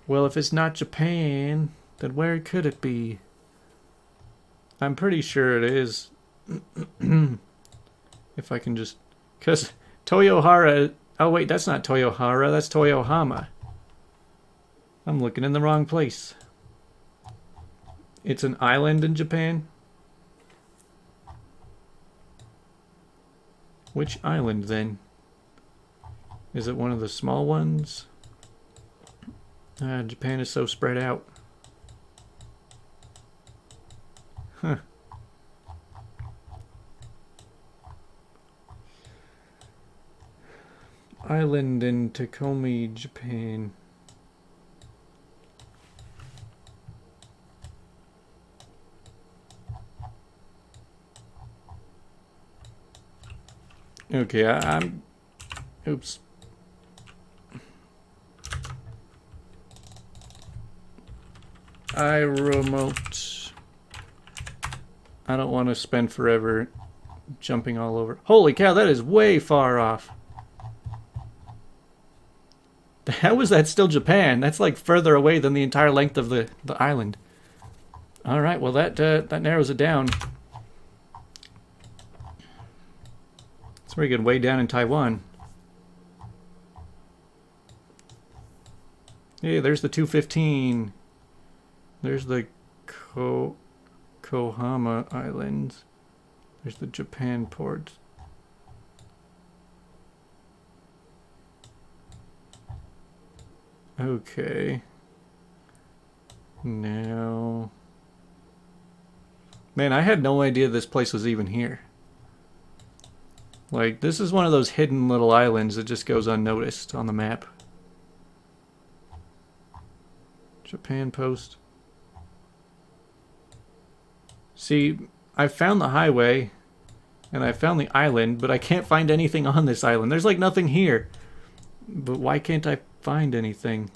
Well, if it's not Japan, then where could it be? I'm pretty sure it is. If I can just... Because Toyohara... Oh, wait, that's not Toyohara. That's Toyohama. I'm looking in the wrong place. It's an island in Japan? Which island, then? Is it one of the small ones? Japan is so spread out. Huh. Island in Takomi, Japan. Okay, I'm... Oops. I remote. I don't want to spend forever jumping all over. Holy cow, that is way far off. How is that still Japan? That's like further away than the entire length of the island. Alright, well that narrows it down. It's very good, way down in Taiwan. Hey, there's the 215. There's the Kohama Islands. There's the Japan port. Okay. Now... Man, I had no idea this place was even here. Like, this is one of those hidden little islands that just goes unnoticed on the map. Japan Post. See, I found the highway, and I found the island, but I can't find anything on this island. There's like nothing here. But why can't I find anything?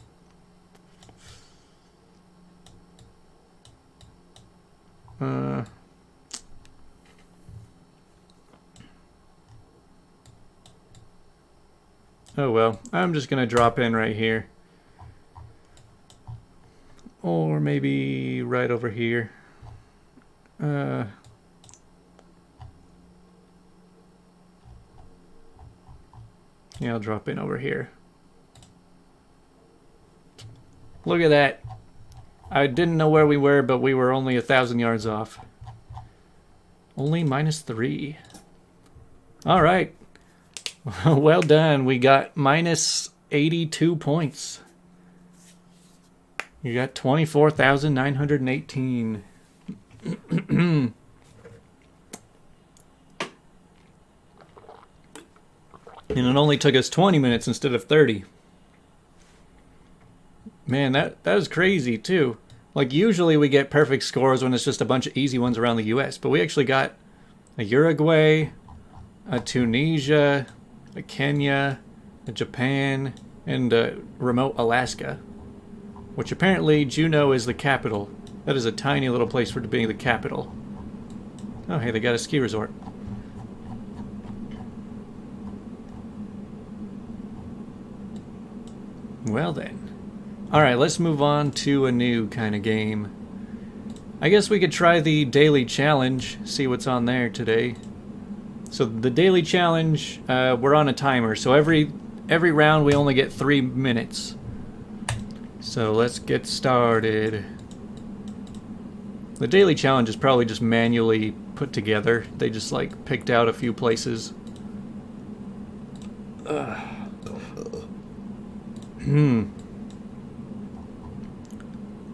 Oh well, I'm just gonna drop in right here. Or maybe right over here. Yeah, I'll drop in over here. Look at that. I didn't know where we were, but we were only 1,000 yards off. Only -3. Alright. Well done. We got minus 82 points. You got 24,918. And it only took us 20 minutes instead of 30. Man, that was crazy too. Like usually we get perfect scores when it's just a bunch of easy ones around the US, but we actually got a Uruguay, a Tunisia, a Kenya, a Japan, and a remote Alaska, which apparently Juneau is the capital. That is a tiny little place for it being the capital. Oh hey, they got a ski resort. Well then. Alright, let's move on to a new kind of game. I guess we could try the daily challenge, see what's on there today. So the daily challenge, we're on a timer, so every round we only get 3 minutes. So let's get started. The daily challenge is probably just manually put together. They just like picked out a few places.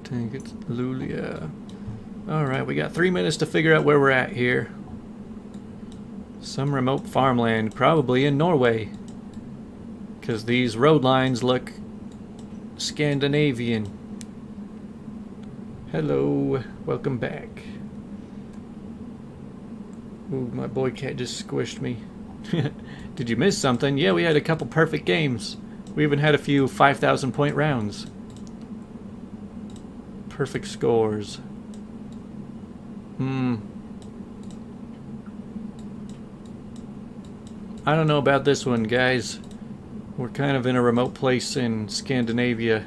Think it's Luleå. Alright, we got 3 minutes to figure out where we're at here. Some remote farmland, probably in Norway. Because these road lines look Scandinavian. Hello, welcome back. Ooh, my boy cat just squished me. Did you miss something? Yeah, we had a couple perfect games. We even had a few 5,000 point rounds. Perfect scores. I don't know about this one, guys. We're kind of in a remote place in Scandinavia.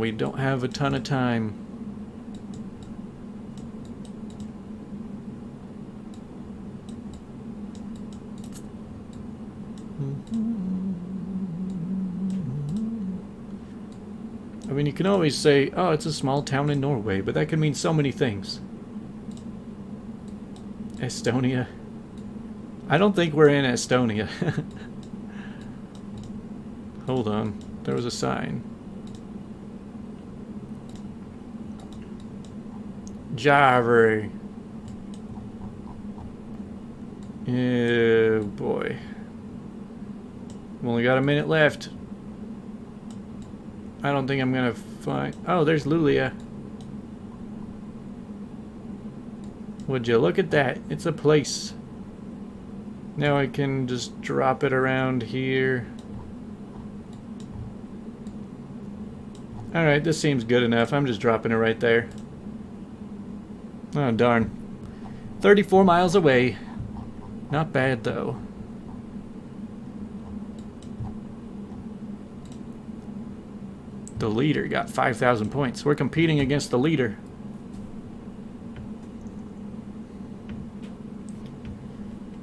we don't have a ton of time. I mean, you can always say, oh, it's a small town in Norway, but that can mean so many things. Estonia. I don't think we're in Estonia. Hold on. There was a sign. Java. Oh boy. We've only got a minute left. I don't think I'm gonna find... Oh, there's Luleå. Would you look at that? It's a place. Now I can just drop it around here. Alright, this seems good enough. I'm just dropping it right there. Oh, darn. 34 miles away. Not bad, though. The leader got 5,000 points. We're competing against the leader.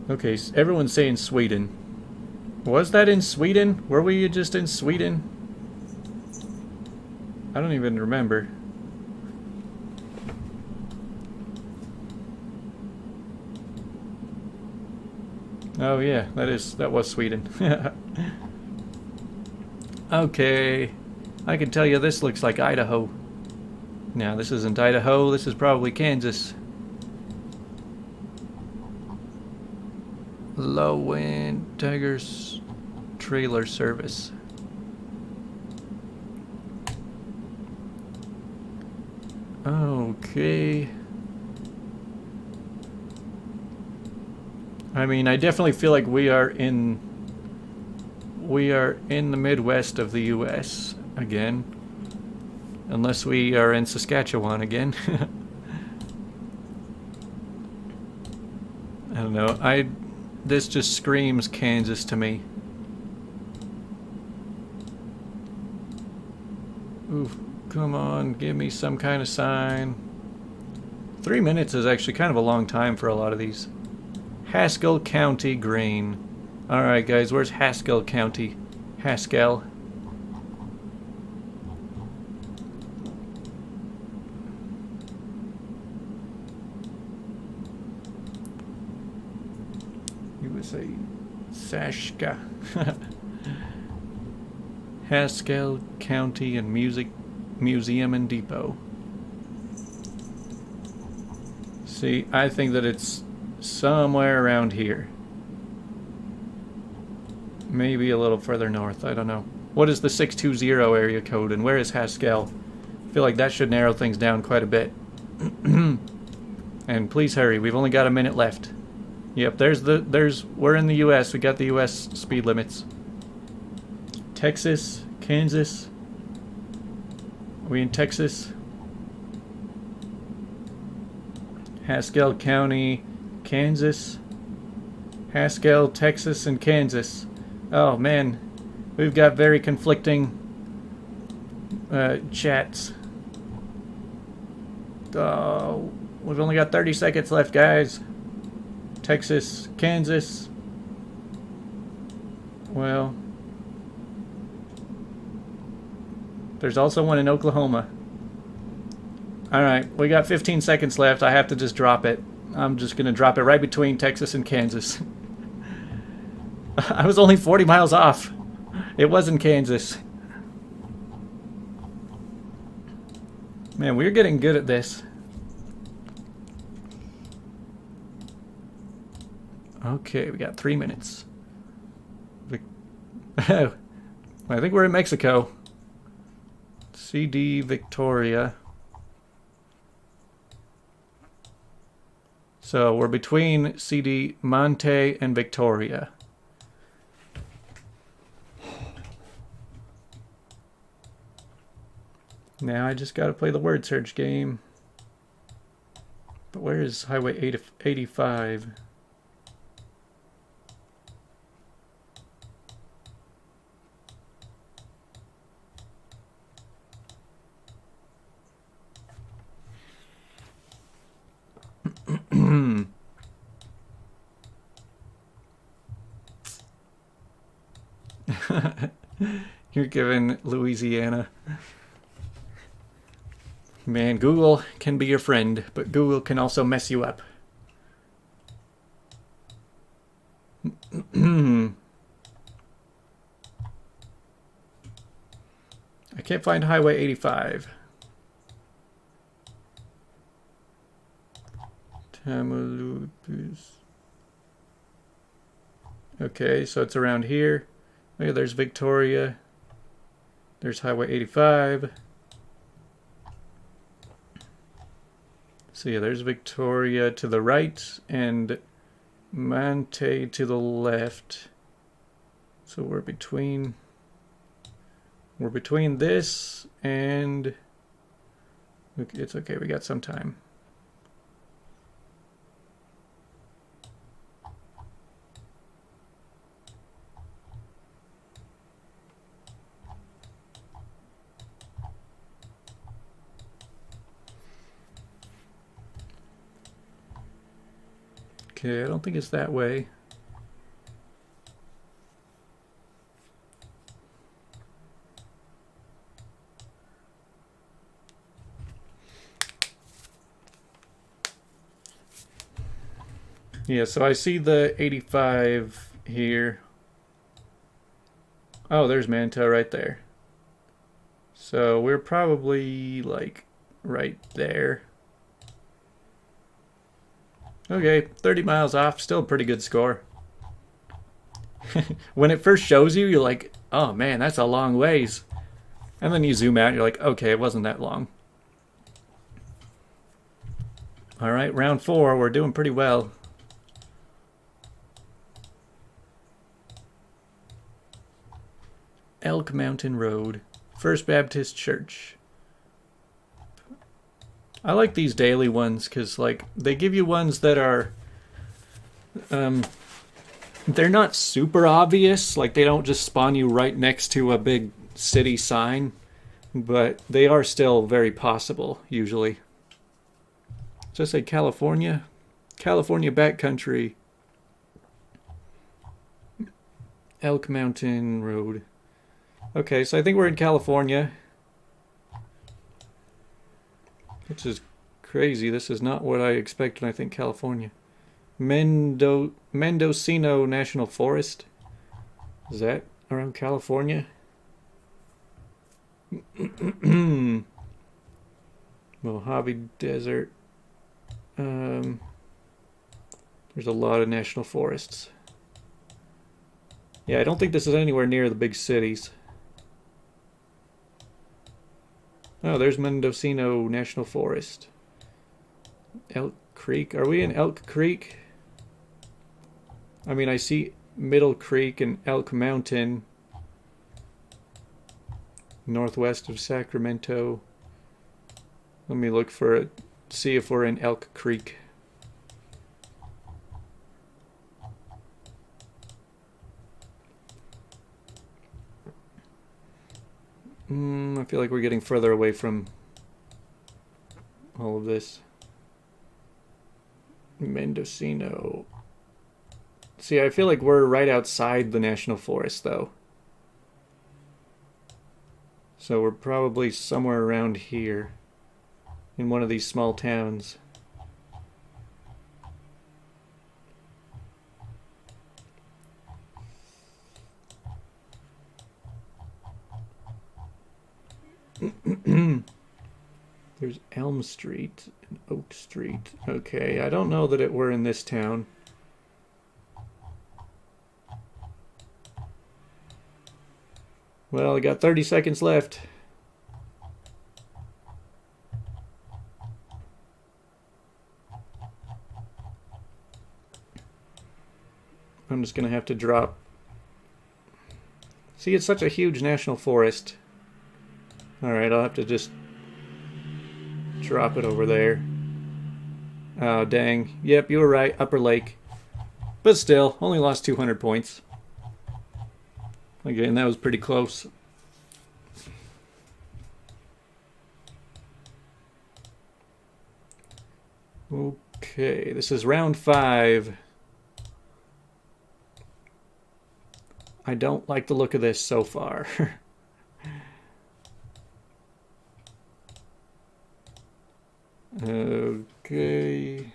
Okay, so everyone's saying Sweden. Was that in Sweden? Were we just in Sweden? I don't even remember. Oh yeah, that was Sweden. Okay. I can tell you this looks like Idaho. Now, this isn't Idaho, this is probably Kansas. Low wind Tigers trailer service. Okay. I mean, I definitely feel like we are in the Midwest of the US again. Unless we are in Saskatchewan again. I don't know. This just screams Kansas to me. Ooh, come on, give me some kind of sign. 3 minutes is actually kind of a long time for a lot of these. Haskell County grain. Alright guys, where's Haskell County? Haskell. USA. Sashka. Haskell County and Museum and Depot. See, I think that it's somewhere around here. Maybe a little further north, I don't know. What is the 620 area code and where is Haskell? I feel like that should narrow things down quite a bit. And please hurry, we've only got a minute left. Yep, we're in the US, we got the US speed limits. Texas, Kansas. Are we in Texas? Haskell County, Kansas. Haskell, Texas, and Kansas. Oh man, we've got very conflicting chats. Oh, we've only got 30 seconds left, guys. Texas, Kansas. Well, there's also one in Oklahoma. Alright, we got 15 seconds left. I have to just drop it. I'm just going to drop it right between Texas and Kansas. I was only 40 miles off. It wasn't Kansas. Man, we're getting good at this. Okay, we got 3 minutes. I think we're in Mexico. CD Victoria. So we're between CD Monte and Victoria. Now I just gotta play the word search game. But where is Highway 85? You're giving Louisiana. Man, Google can be your friend, but Google can also mess you up. I can't find Highway 85. Tamaulipas. Okay, so it's around here. Oh yeah, there's Victoria. There's Highway 85. So yeah, there's Victoria to the right and Mante to the left. So we're between this and it's okay, we got some time. Okay, I don't think it's that way. Yeah, so I see the 85 here. Oh, there's Manta right there. So we're probably like right there. Okay, 30 miles off, still a pretty good score. When it first shows you, you're like, oh man, that's a long ways. And then you zoom out, you're like, okay, it wasn't that long. All right, round 4, we're doing pretty well. Elk Mountain Road, First Baptist Church. I like these daily ones because, like, they give you ones that are, they're not super obvious. Like, they don't just spawn you right next to a big city sign, but they are still very possible, usually. Does that say California? California backcountry. Elk Mountain Road. Okay, so I think we're in California. Which is crazy. This is not what I expect when I think California. Mendocino National Forest. Is that around California? Mojave Desert. There's a lot of national forests. Yeah, I don't think this is anywhere near the big cities. Oh, there's Mendocino National Forest. Elk Creek. Are we in Elk Creek? I mean, I see Middle Creek and Elk Mountain. Northwest of Sacramento. Let me look for it. See if we're in Elk Creek. I feel like we're getting further away from all of this. Mendocino. See, I feel like we're right outside the national forest, though. So we're probably somewhere around here in one of these small towns. There's Elm Street and Oak Street. Okay, I don't know that we're in this town. Well, I got 30 seconds left. I'm just going to have to drop. See, it's such a huge national forest. Alright, I'll have to just drop it over there. Oh, dang. Yep, you were right. Upper Lake. But still, only lost 200 points. Again, that was pretty close. Okay. Okay, this is round 5. I don't like the look of this so far. Okay.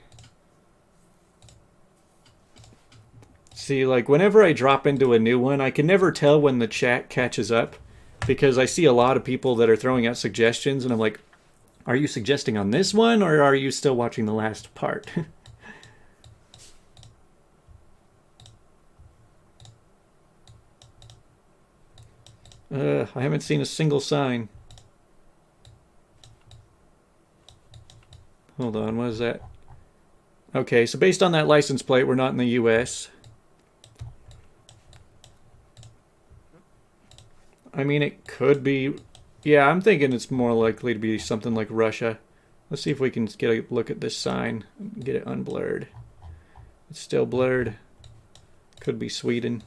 See, like, whenever I drop into a new one, I can never tell when the chat catches up, because I see a lot of people that are throwing out suggestions, and I'm like, are you suggesting on this one, or are you still watching the last part? I haven't seen a single sign. Hold on, what is that? Okay, so based on that license plate, we're not in the US. I mean, it could be... Yeah, I'm thinking it's more likely to be something like Russia. Let's see if we can get a look at this sign and get it unblurred. It's still blurred. Could be Sweden.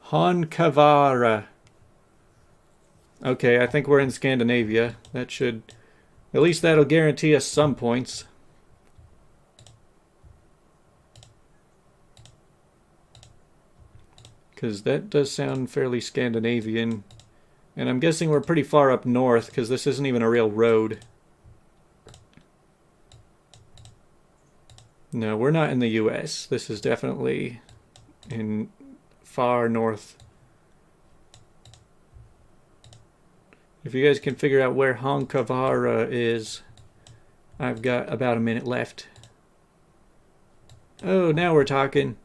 Honkavara. Okay, I think we're in Scandinavia. That should... At least that'll guarantee us some points. Because that does sound fairly Scandinavian. And I'm guessing we're pretty far up north, because this isn't even a real road. No, we're not in the US. This is definitely in far north. If you guys can figure out where Honkavara is, I've got about a minute left. Oh, now we're talking.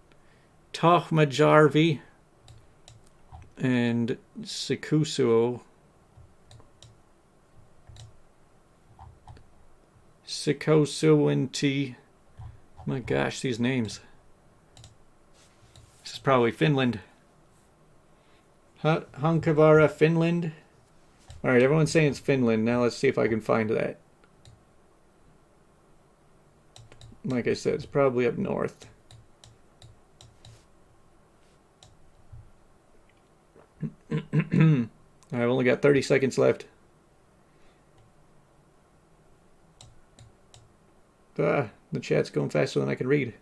Tohmajarvi and Sikusuo. Sikosuinti. My gosh, these names. This is probably Finland. Honkavara, Finland. Alright, everyone's saying it's Finland. Now let's see if I can find that. Like I said, it's probably up north. I've only got 30 seconds left. The chat's going faster than I can read.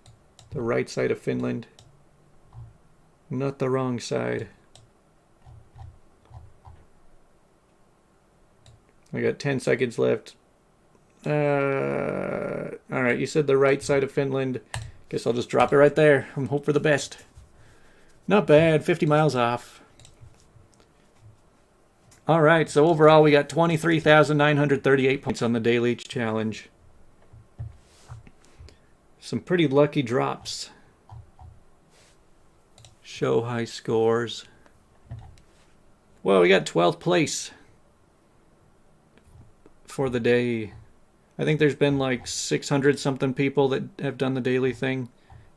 The right side of Finland. Not the wrong side. I got 10 seconds left. Alright, you said the right side of Finland. Guess I'll just drop it right there and hope for the best. Not bad, 50 miles off. Alright, so overall we got 23,938 points on the daily challenge. Some pretty lucky drops. Show high scores. Well, we got 12th place for the day. I think there's been like 600 something people that have done the daily thing,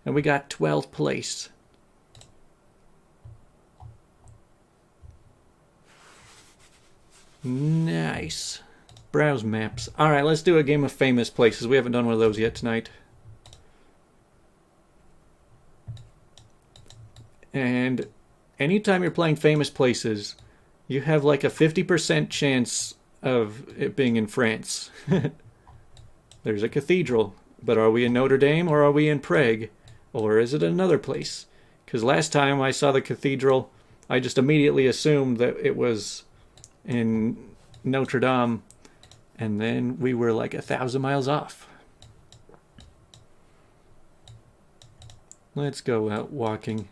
and we got 12th place. Nice. Browse maps. Alright, let's do a game of famous places. We haven't done one of those yet tonight. And anytime you're playing famous places, you have like a 50% chance of it being in France. There's a cathedral, but are we in Notre Dame or are we in Prague? Or is it another place? Because last time I saw the cathedral, I just immediately assumed that it was in Notre Dame, and then we were like 1,000 miles off. Let's go out walking.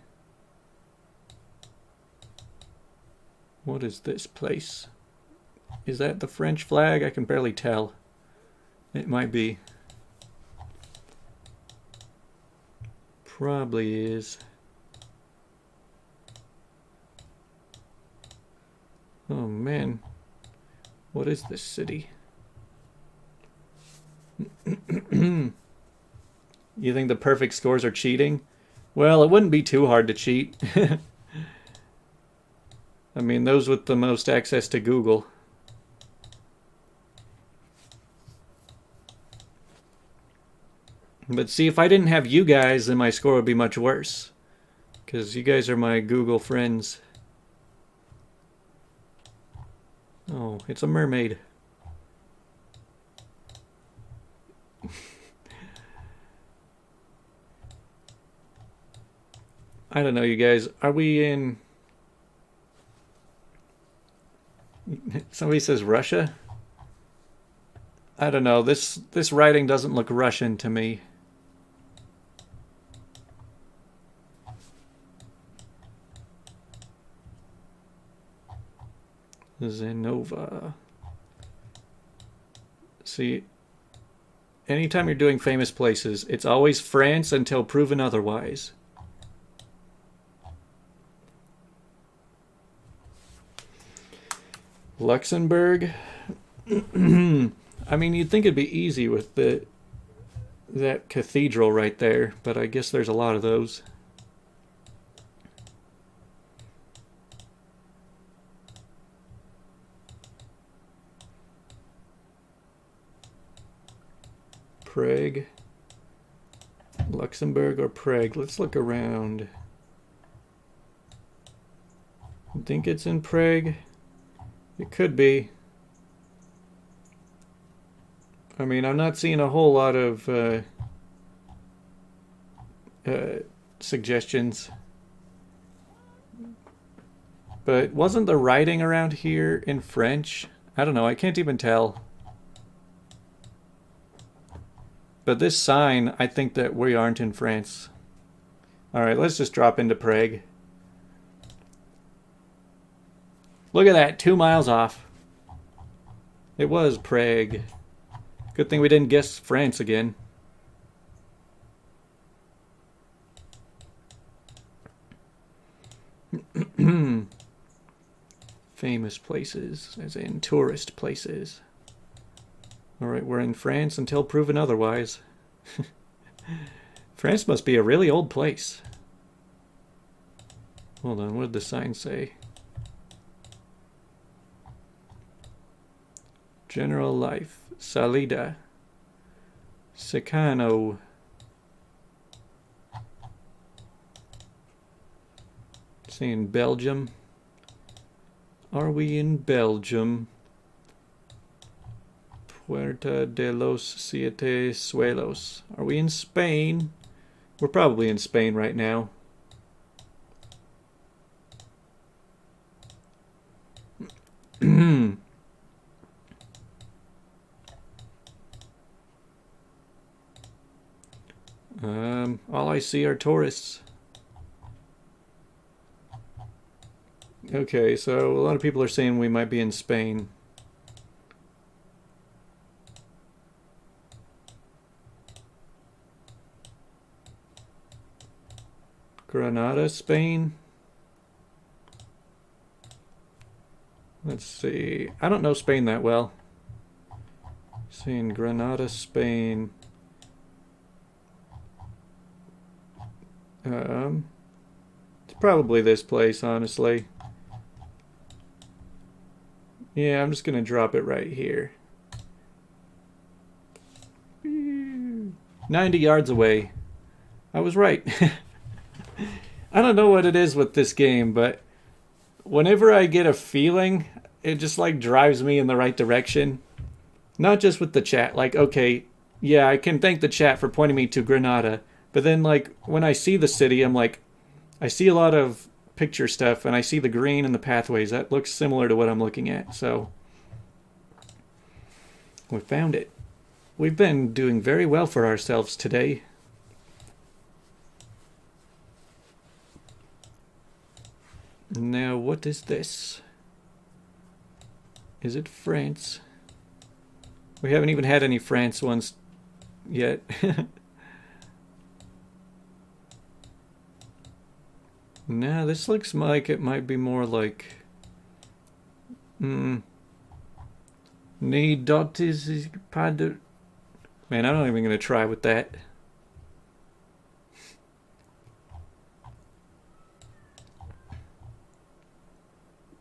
What is this place? Is that the French flag? I can barely tell. It might be. Probably is. Oh man. What is this city? You think the perfect scores are cheating? Well, it wouldn't be too hard to cheat. I mean, those with the most access to Google. But see, if I didn't have you guys, then my score would be much worse. Because you guys are my Google friends. Oh, it's a mermaid. I don't know, you guys. Are we in... Somebody says Russia? I don't know. This writing doesn't look Russian to me. Zenova. See, anytime you're doing famous places, it's always France until proven otherwise. Luxembourg. I mean, you'd think it'd be easy with that cathedral right there, but I guess there's a lot of those. Prague, Luxembourg, or Prague? Let's look around. I think it's in Prague. It could be. I mean, I'm not seeing a whole lot of suggestions. But wasn't the writing around here in French? I don't know, I can't even tell. But this sign, I think that we aren't in France. Alright, let's just drop into Prague. Look at that, 2 miles off. It was Prague. Good thing we didn't guess France again. Famous places, as in tourist places. Alright, we're in France until proven otherwise. France must be a really old place. Hold on, what did the sign say? General life. Salida. Secano. Saying Belgium. Are we in Belgium? Puerta de los Siete Suelos. Are we in Spain? We're probably in Spain right now. All I see are tourists. Okay, so a lot of people are saying we might be in Spain. Granada, Spain. Let's see. I don't know Spain that well. Saying Granada, Spain. It's probably this place, honestly. Yeah, I'm just gonna drop it right here. 90 yards away. I was right. I don't know what it is with this game, but whenever I get a feeling, it just like drives me in the right direction. Not just with the chat. Like, okay, yeah, I can thank the chat for pointing me to Granada. But then, like, when I see the city, I'm like, I see a lot of picture stuff, and I see the green and the pathways. That looks similar to what I'm looking at, so we found it. We've been doing very well for ourselves today. Now, what is this? Is it France? We haven't even had any France ones yet. Now, this looks like it might be more like... Man, I'm not even going to try with that.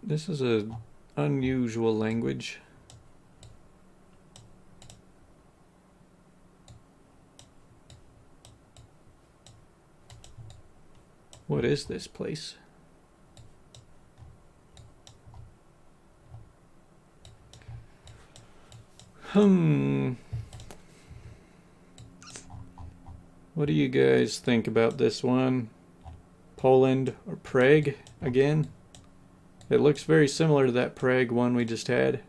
This is an unusual language. What is this place? What do you guys think about this one? Poland or Prague again. It looks very similar to that Prague one we just had.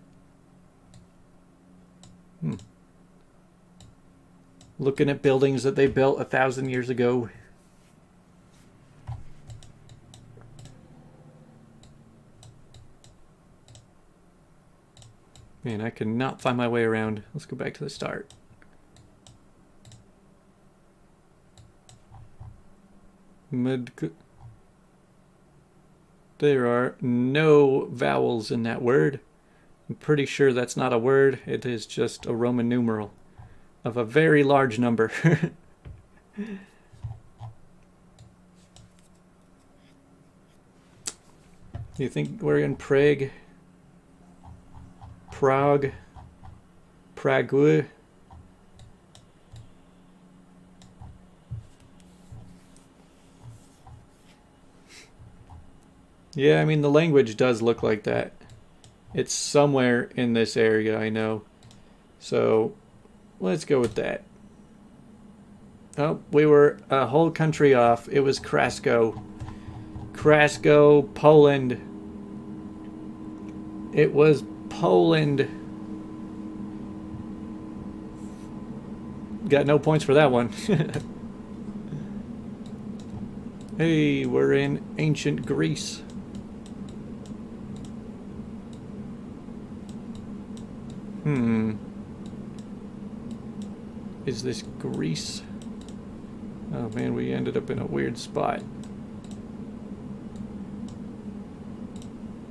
Looking at buildings that they built 1,000 years ago. Man, I cannot find my way around. Let's go back to the start. There are no vowels in that word. I'm pretty sure that's not a word. It is just a Roman numeral of a very large number. Do you think we're in Prague? Prague? Prague? Yeah, I mean, the language does look like that. It's somewhere in this area, I know. So, let's go with that. Oh, we were a whole country off. It was Krasko. Krasko, Poland. It was Poland. Got no points for that one. Hey, we're in ancient Greece. Is this Greece? Oh man, we ended up in a weird spot.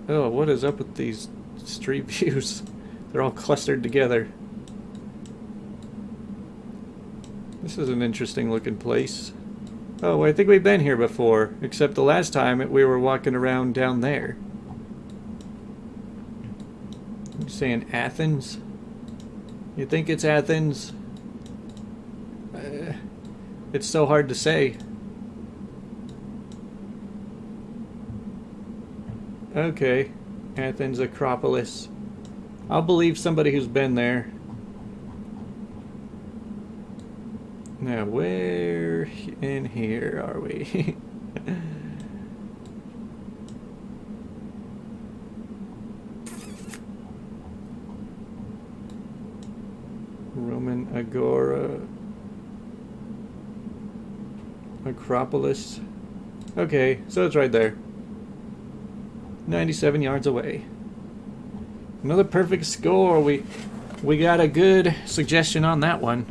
Oh, what is up with these street views? They're all clustered together. This is an interesting looking place. Oh, I think we've been here before, except the last time we were walking around down there. I'm saying Athens? You think it's Athens? It's so hard to say. Okay, Athens Acropolis. I'll believe somebody who's been there. Now, where in here are we? Roman Agora. Acropolis. Okay, so it's right there. 97 yards away. Another perfect score. We got a good suggestion on that one.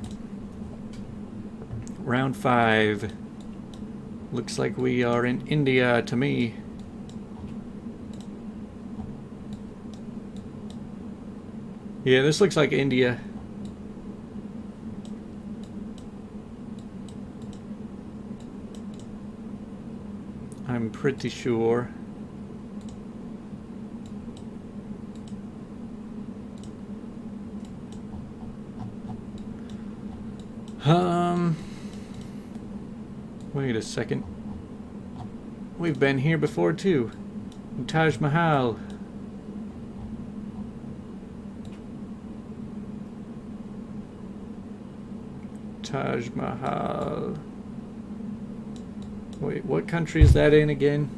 Round 5. Looks like we are in India to me. Yeah, this looks like India. I'm pretty sure. Wait a second. We've been here before too. Taj Mahal. Taj Mahal. Wait, what country is that in again?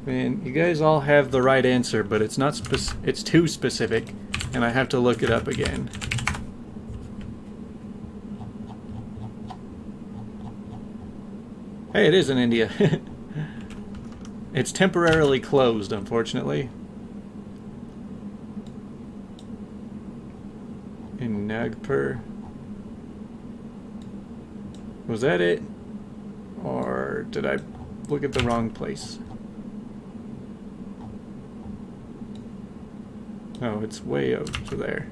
Man, you guys all have the right answer, but it's not it's too specific, and I have to look it up again. Hey, it is in India. It's temporarily closed, unfortunately. In Nagpur. Was that it? Or did I look at the wrong place? Oh, it's way over there.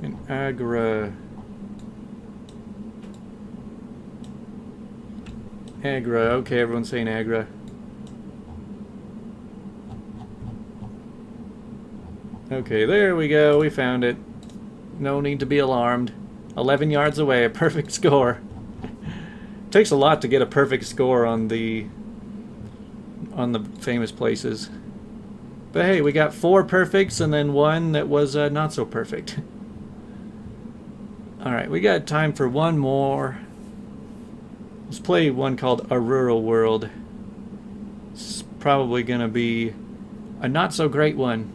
In Agra. Agra, okay, everyone's saying Agra. Okay, there we go, we found it. No need to be alarmed. 11 yards away, a perfect score. Takes a lot to get a perfect score on the on the famous places. But hey, we got 4 perfects and then 1 that was not so perfect. Alright, we got time for one more. Let's play one called A Rural World. It's probably going to be a not so great one.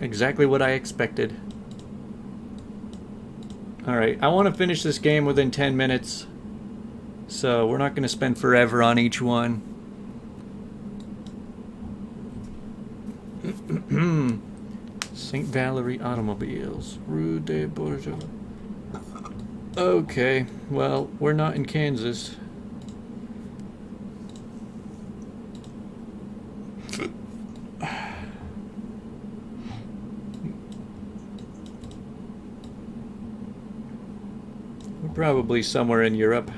Exactly what I expected. Alright, I want to finish this game within 10 minutes. So we're not going to spend forever on each one. St. Valerie Automobiles. Rue de Bourgeois. Okay, well, we're not in Kansas. We're probably somewhere in Europe.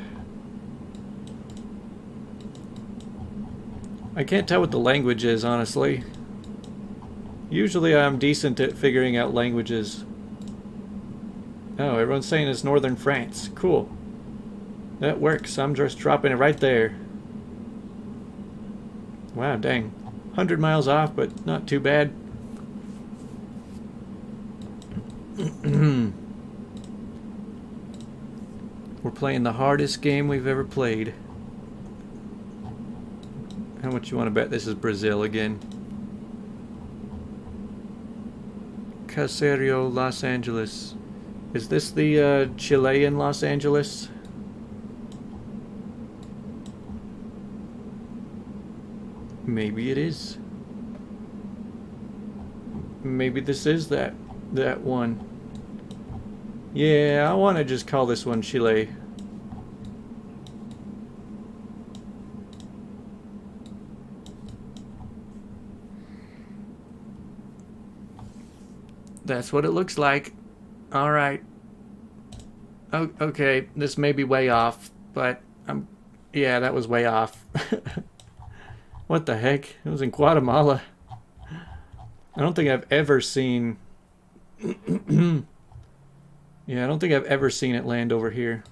I can't tell what the language is, honestly. Usually I'm decent at figuring out languages. Oh, everyone's saying it's northern France. Cool. That works. I'm just dropping it right there. Wow, dang. 100 miles off, but not too bad. We're playing the hardest game we've ever played. How much you want to bet this is Brazil again? Caserio, Los Angeles. Is this the Chilean Los Angeles? Maybe it is. Maybe this is that one. Yeah, I want to just call this one Chile. That's what it looks like. All right. Oh, okay, this may be way off, but yeah, that was way off. What the heck? It was in Guatemala. I don't think I've ever seen... Yeah, I don't think I've ever seen it land over here.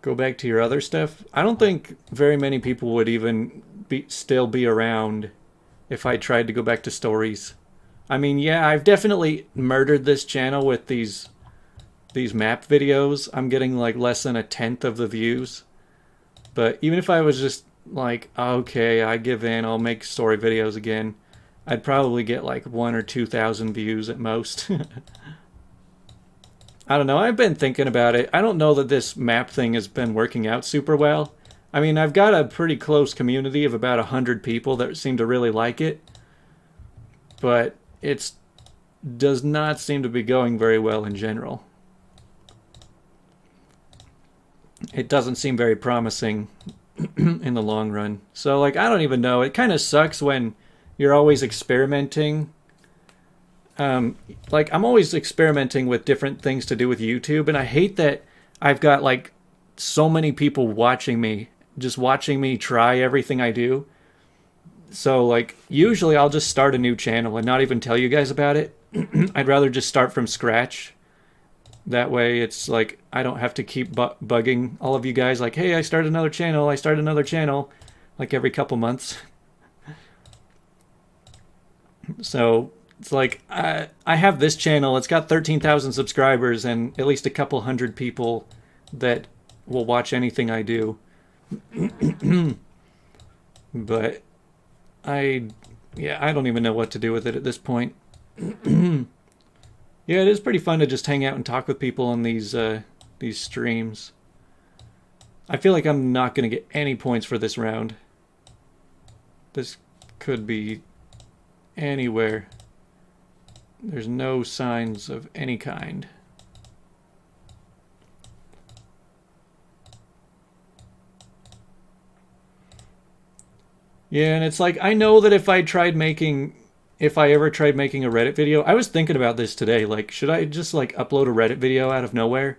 Go back to your other stuff. I don't think very many people would even still be around if I tried to go back to stories. I mean, yeah, I've definitely murdered this channel with these map videos. I'm getting like less than 1/10 of the views. But even if I was just like, okay, I give in, I'll make story videos again, I'd probably get like 1,000 or 2,000 views at most. I don't know, I've been thinking about it. I don't know that this map thing has been working out super well. I mean, I've got a pretty close community of about 100 people that seem to really like it. But it does not seem to be going very well in general. It doesn't seem very promising in the long run. So, like, I don't even know. It kind of sucks when you're always experimenting. Like, I'm always experimenting with different things to do with YouTube, and I hate that I've got, like, so many people watching me, just watching me try everything I do. So, like, usually I'll just start a new channel and not even tell you guys about it. I'd rather just start from scratch. That way it's like I don't have to keep bugging all of you guys like, hey, I started another channel, like every couple months. So it's like I have this channel, it's got 13,000 subscribers and at least a couple hundred people that will watch anything I do. But I don't even know what to do with it at this point. Yeah, it is pretty fun to just hang out and talk with people on these streams. I feel like I'm not going to get any points for this round. This could be anywhere. There's no signs of any kind. Yeah, and it's like, I know that if I ever tried making a Reddit video, I was thinking about this today, like, should I just, like, upload a Reddit video out of nowhere?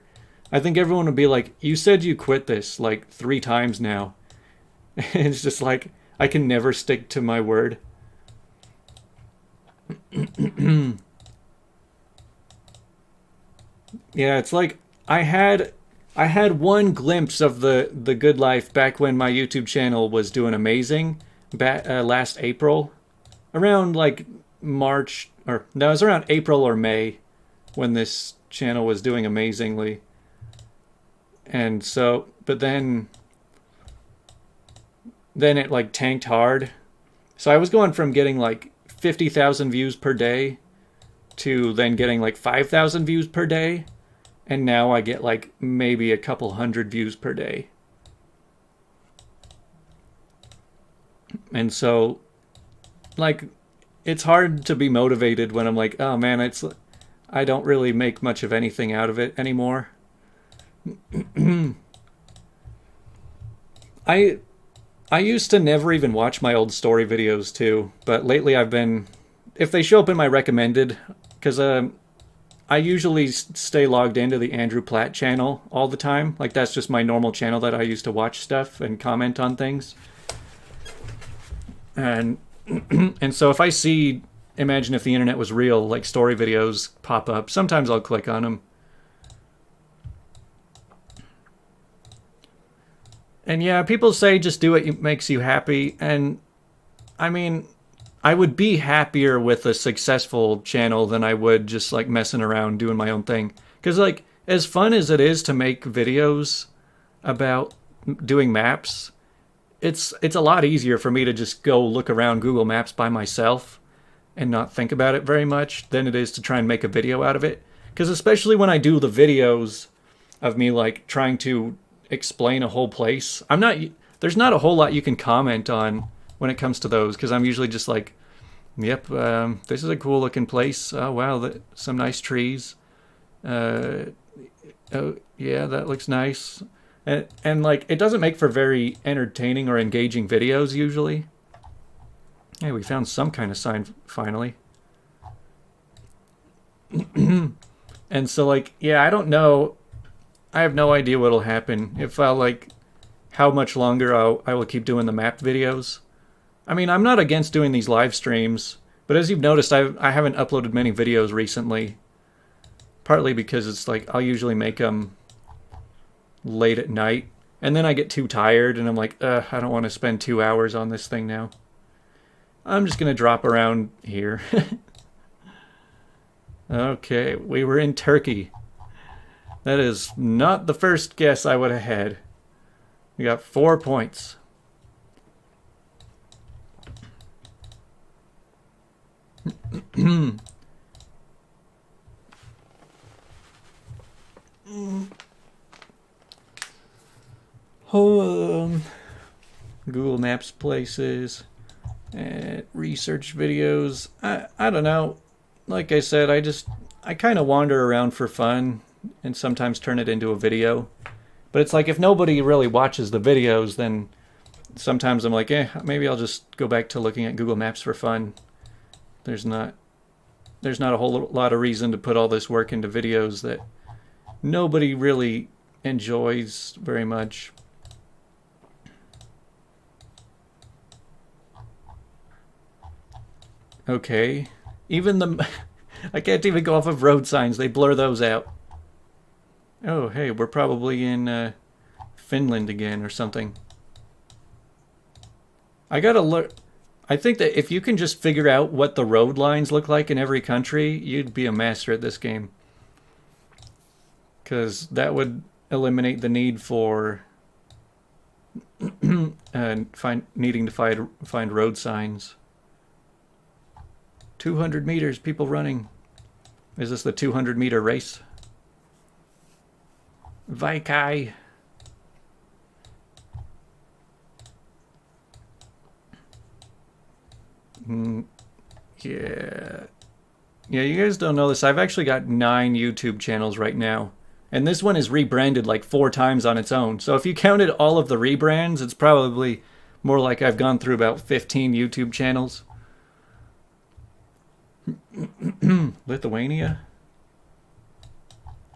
I think everyone would be like, you said you quit this, like, 3 times now. It's just like, I can never stick to my word. Yeah, it's like I had one glimpse of the good life back when my YouTube channel was doing amazing, last April, around like March, or no, it was around April or May when this channel was doing amazingly. And so, but then it like tanked hard. So I was going from getting like 50,000 views per day to then getting like 5,000 views per day. And now I get like maybe a couple hundred views per day. And so, like, it's hard to be motivated when I'm like, oh man, I don't really make much of anything out of it anymore. I I used to never even watch my old story videos too, but lately I've been, if they show up in my recommended, because I usually stay logged into the Andrew Platt channel all the time. Like that's just my normal channel that I use to watch stuff and comment on things. And and so if I see, imagine if the internet was real, like story videos pop up, sometimes I'll click on them. And yeah, people say just do what makes you happy. And I mean, I would be happier with a successful channel than I would just like messing around doing my own thing. Because like, as fun as it is to make videos about doing maps, it's a lot easier for me to just go look around Google Maps by myself and not think about it very much than it is to try and make a video out of it. Because especially when I do the videos of me like trying to explain a whole place, there's not a whole lot you can comment on when it comes to those, because I'm usually just like, yep, this is a cool looking place. Oh wow, some nice trees. Oh yeah, that looks nice. And like, it doesn't make for very entertaining or engaging videos usually. Hey, we found some kind of sign finally. And so like, yeah, I don't know. I have no idea what'll happen if I'll like, how much longer I will keep doing the map videos. I mean, I'm not against doing these live streams, but as you've noticed, I haven't uploaded many videos recently. Partly because it's like, I'll usually make them late at night, and then I get too tired, and I'm like, I don't want to spend 2 hours on this thing now. I'm just going to drop around here. Okay, we were in Turkey. That is not the first guess I would have had. We got 4 points. Google Maps places and research videos. I don't know. Like I said, I kind of wander around for fun and sometimes turn it into a video. But it's like, if nobody really watches the videos, then sometimes I'm like, maybe I'll just go back to looking at Google Maps for fun. There's not a whole lot of reason to put all this work into videos that nobody really enjoys very much. Okay. Even I can't even go off of road signs. They blur those out. Oh, hey, we're probably in Finland again or something. I gotta look. I think that if you can just figure out what the road lines look like in every country, you'd be a master at this game. Because that would eliminate the need for needing to find road signs. 200 meters, people running. Is this the 200-meter race? Vaikai. Yeah. Yeah, you guys don't know this. I've actually got 9 YouTube channels right now. And this one is rebranded like 4 times on its own. So if you counted all of the rebrands, it's probably more like I've gone through about 15 YouTube channels. Lithuania?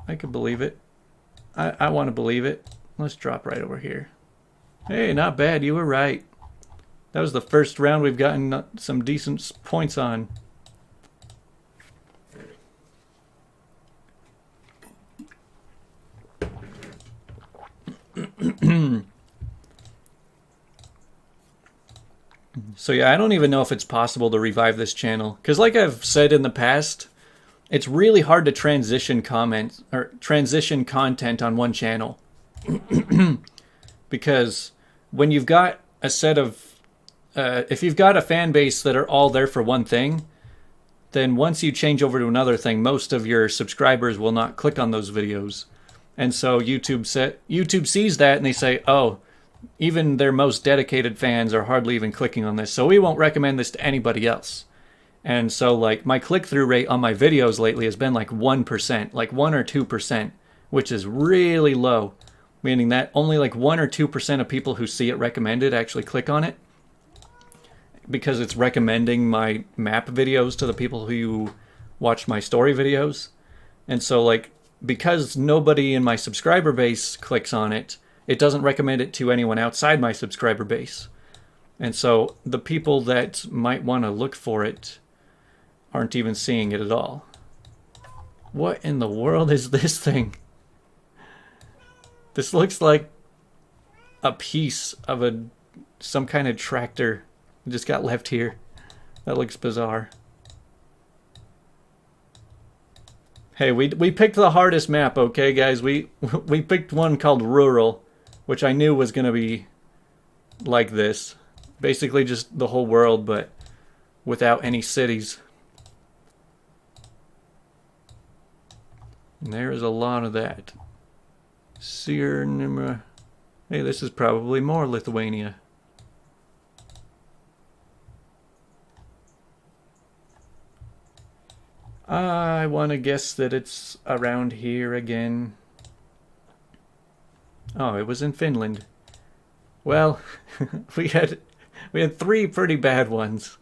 I could believe it. I want to believe it. Let's drop right over here. Hey, not bad. You were right. That was the first round we've gotten some decent points on. So yeah, I don't even know if it's possible to revive this channel. Because like I've said in the past, it's really hard to transition content on one channel. Because when you've got a set of... if you've got a fan base that are all there for one thing, then once you change over to another thing, most of your subscribers will not click on those videos. And so YouTube sees that and they say, oh, even their most dedicated fans are hardly even clicking on this, so we won't recommend this to anybody else. And so like my click-through rate on my videos lately has been like 1%, like 1 or 2%, which is really low, meaning that only like 1 or 2% of people who see it recommended actually click on it, because it's recommending my map videos to the people who watch my story videos. And so like, because nobody in my subscriber base clicks on it, it doesn't recommend it to anyone outside my subscriber base. And so the people that might want to look for it aren't even seeing it at all. What in the world is this thing? This looks like a piece of some kind of tractor. It just got left here. That looks bizarre. Hey, we picked the hardest map, okay, guys? We picked one called Rural, which I knew was going to be like this. Basically just the whole world, but without any cities. And there is a lot of that. Hey, this is probably more Lithuania. I want to guess that it's around here again. Oh, it was in Finland. Well, we had 3 pretty bad ones,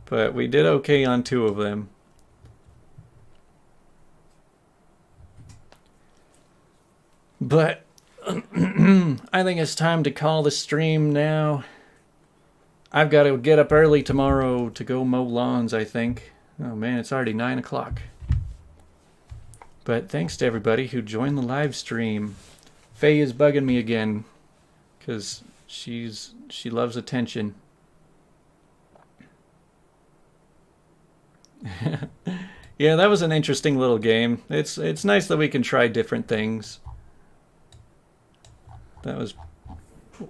but we did okay on 2 of them. But I think it's time to call the stream now. I've got to get up early tomorrow to go mow lawns, I think. Oh man, it's already 9 o'clock. But thanks to everybody who joined the live stream. Faye is bugging me again because she loves attention. Yeah, that was an interesting little game. It's nice that we can try different things. That was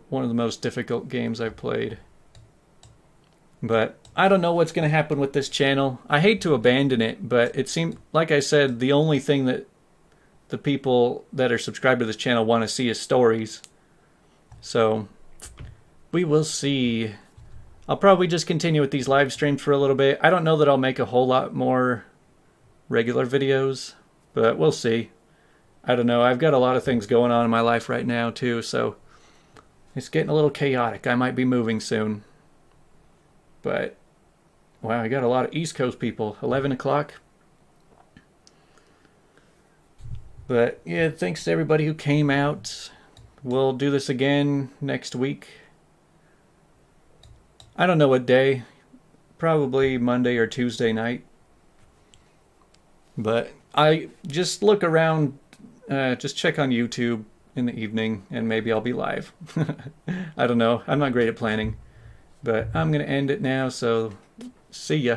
one of the most difficult games I've played. But I don't know what's going to happen with this channel. I hate to abandon it, but it seemed, like I said, the only thing that the people that are subscribed to this channel want to see is stories. So we will see. I'll probably just continue with these live streams for a little bit. I don't know that I'll make a whole lot more regular videos, but we'll see. I don't know. I've got a lot of things going on in my life right now too, so it's getting a little chaotic. I might be moving soon. But wow, I got a lot of East Coast people. 11 o'clock. But yeah, thanks to everybody who came out. We'll do this again next week. I don't know what day. Probably Monday or Tuesday night. But I just look around, just check on YouTube in the evening, and maybe I'll be live. I don't know. I'm not great at planning. But I'm going to end it now, so see ya.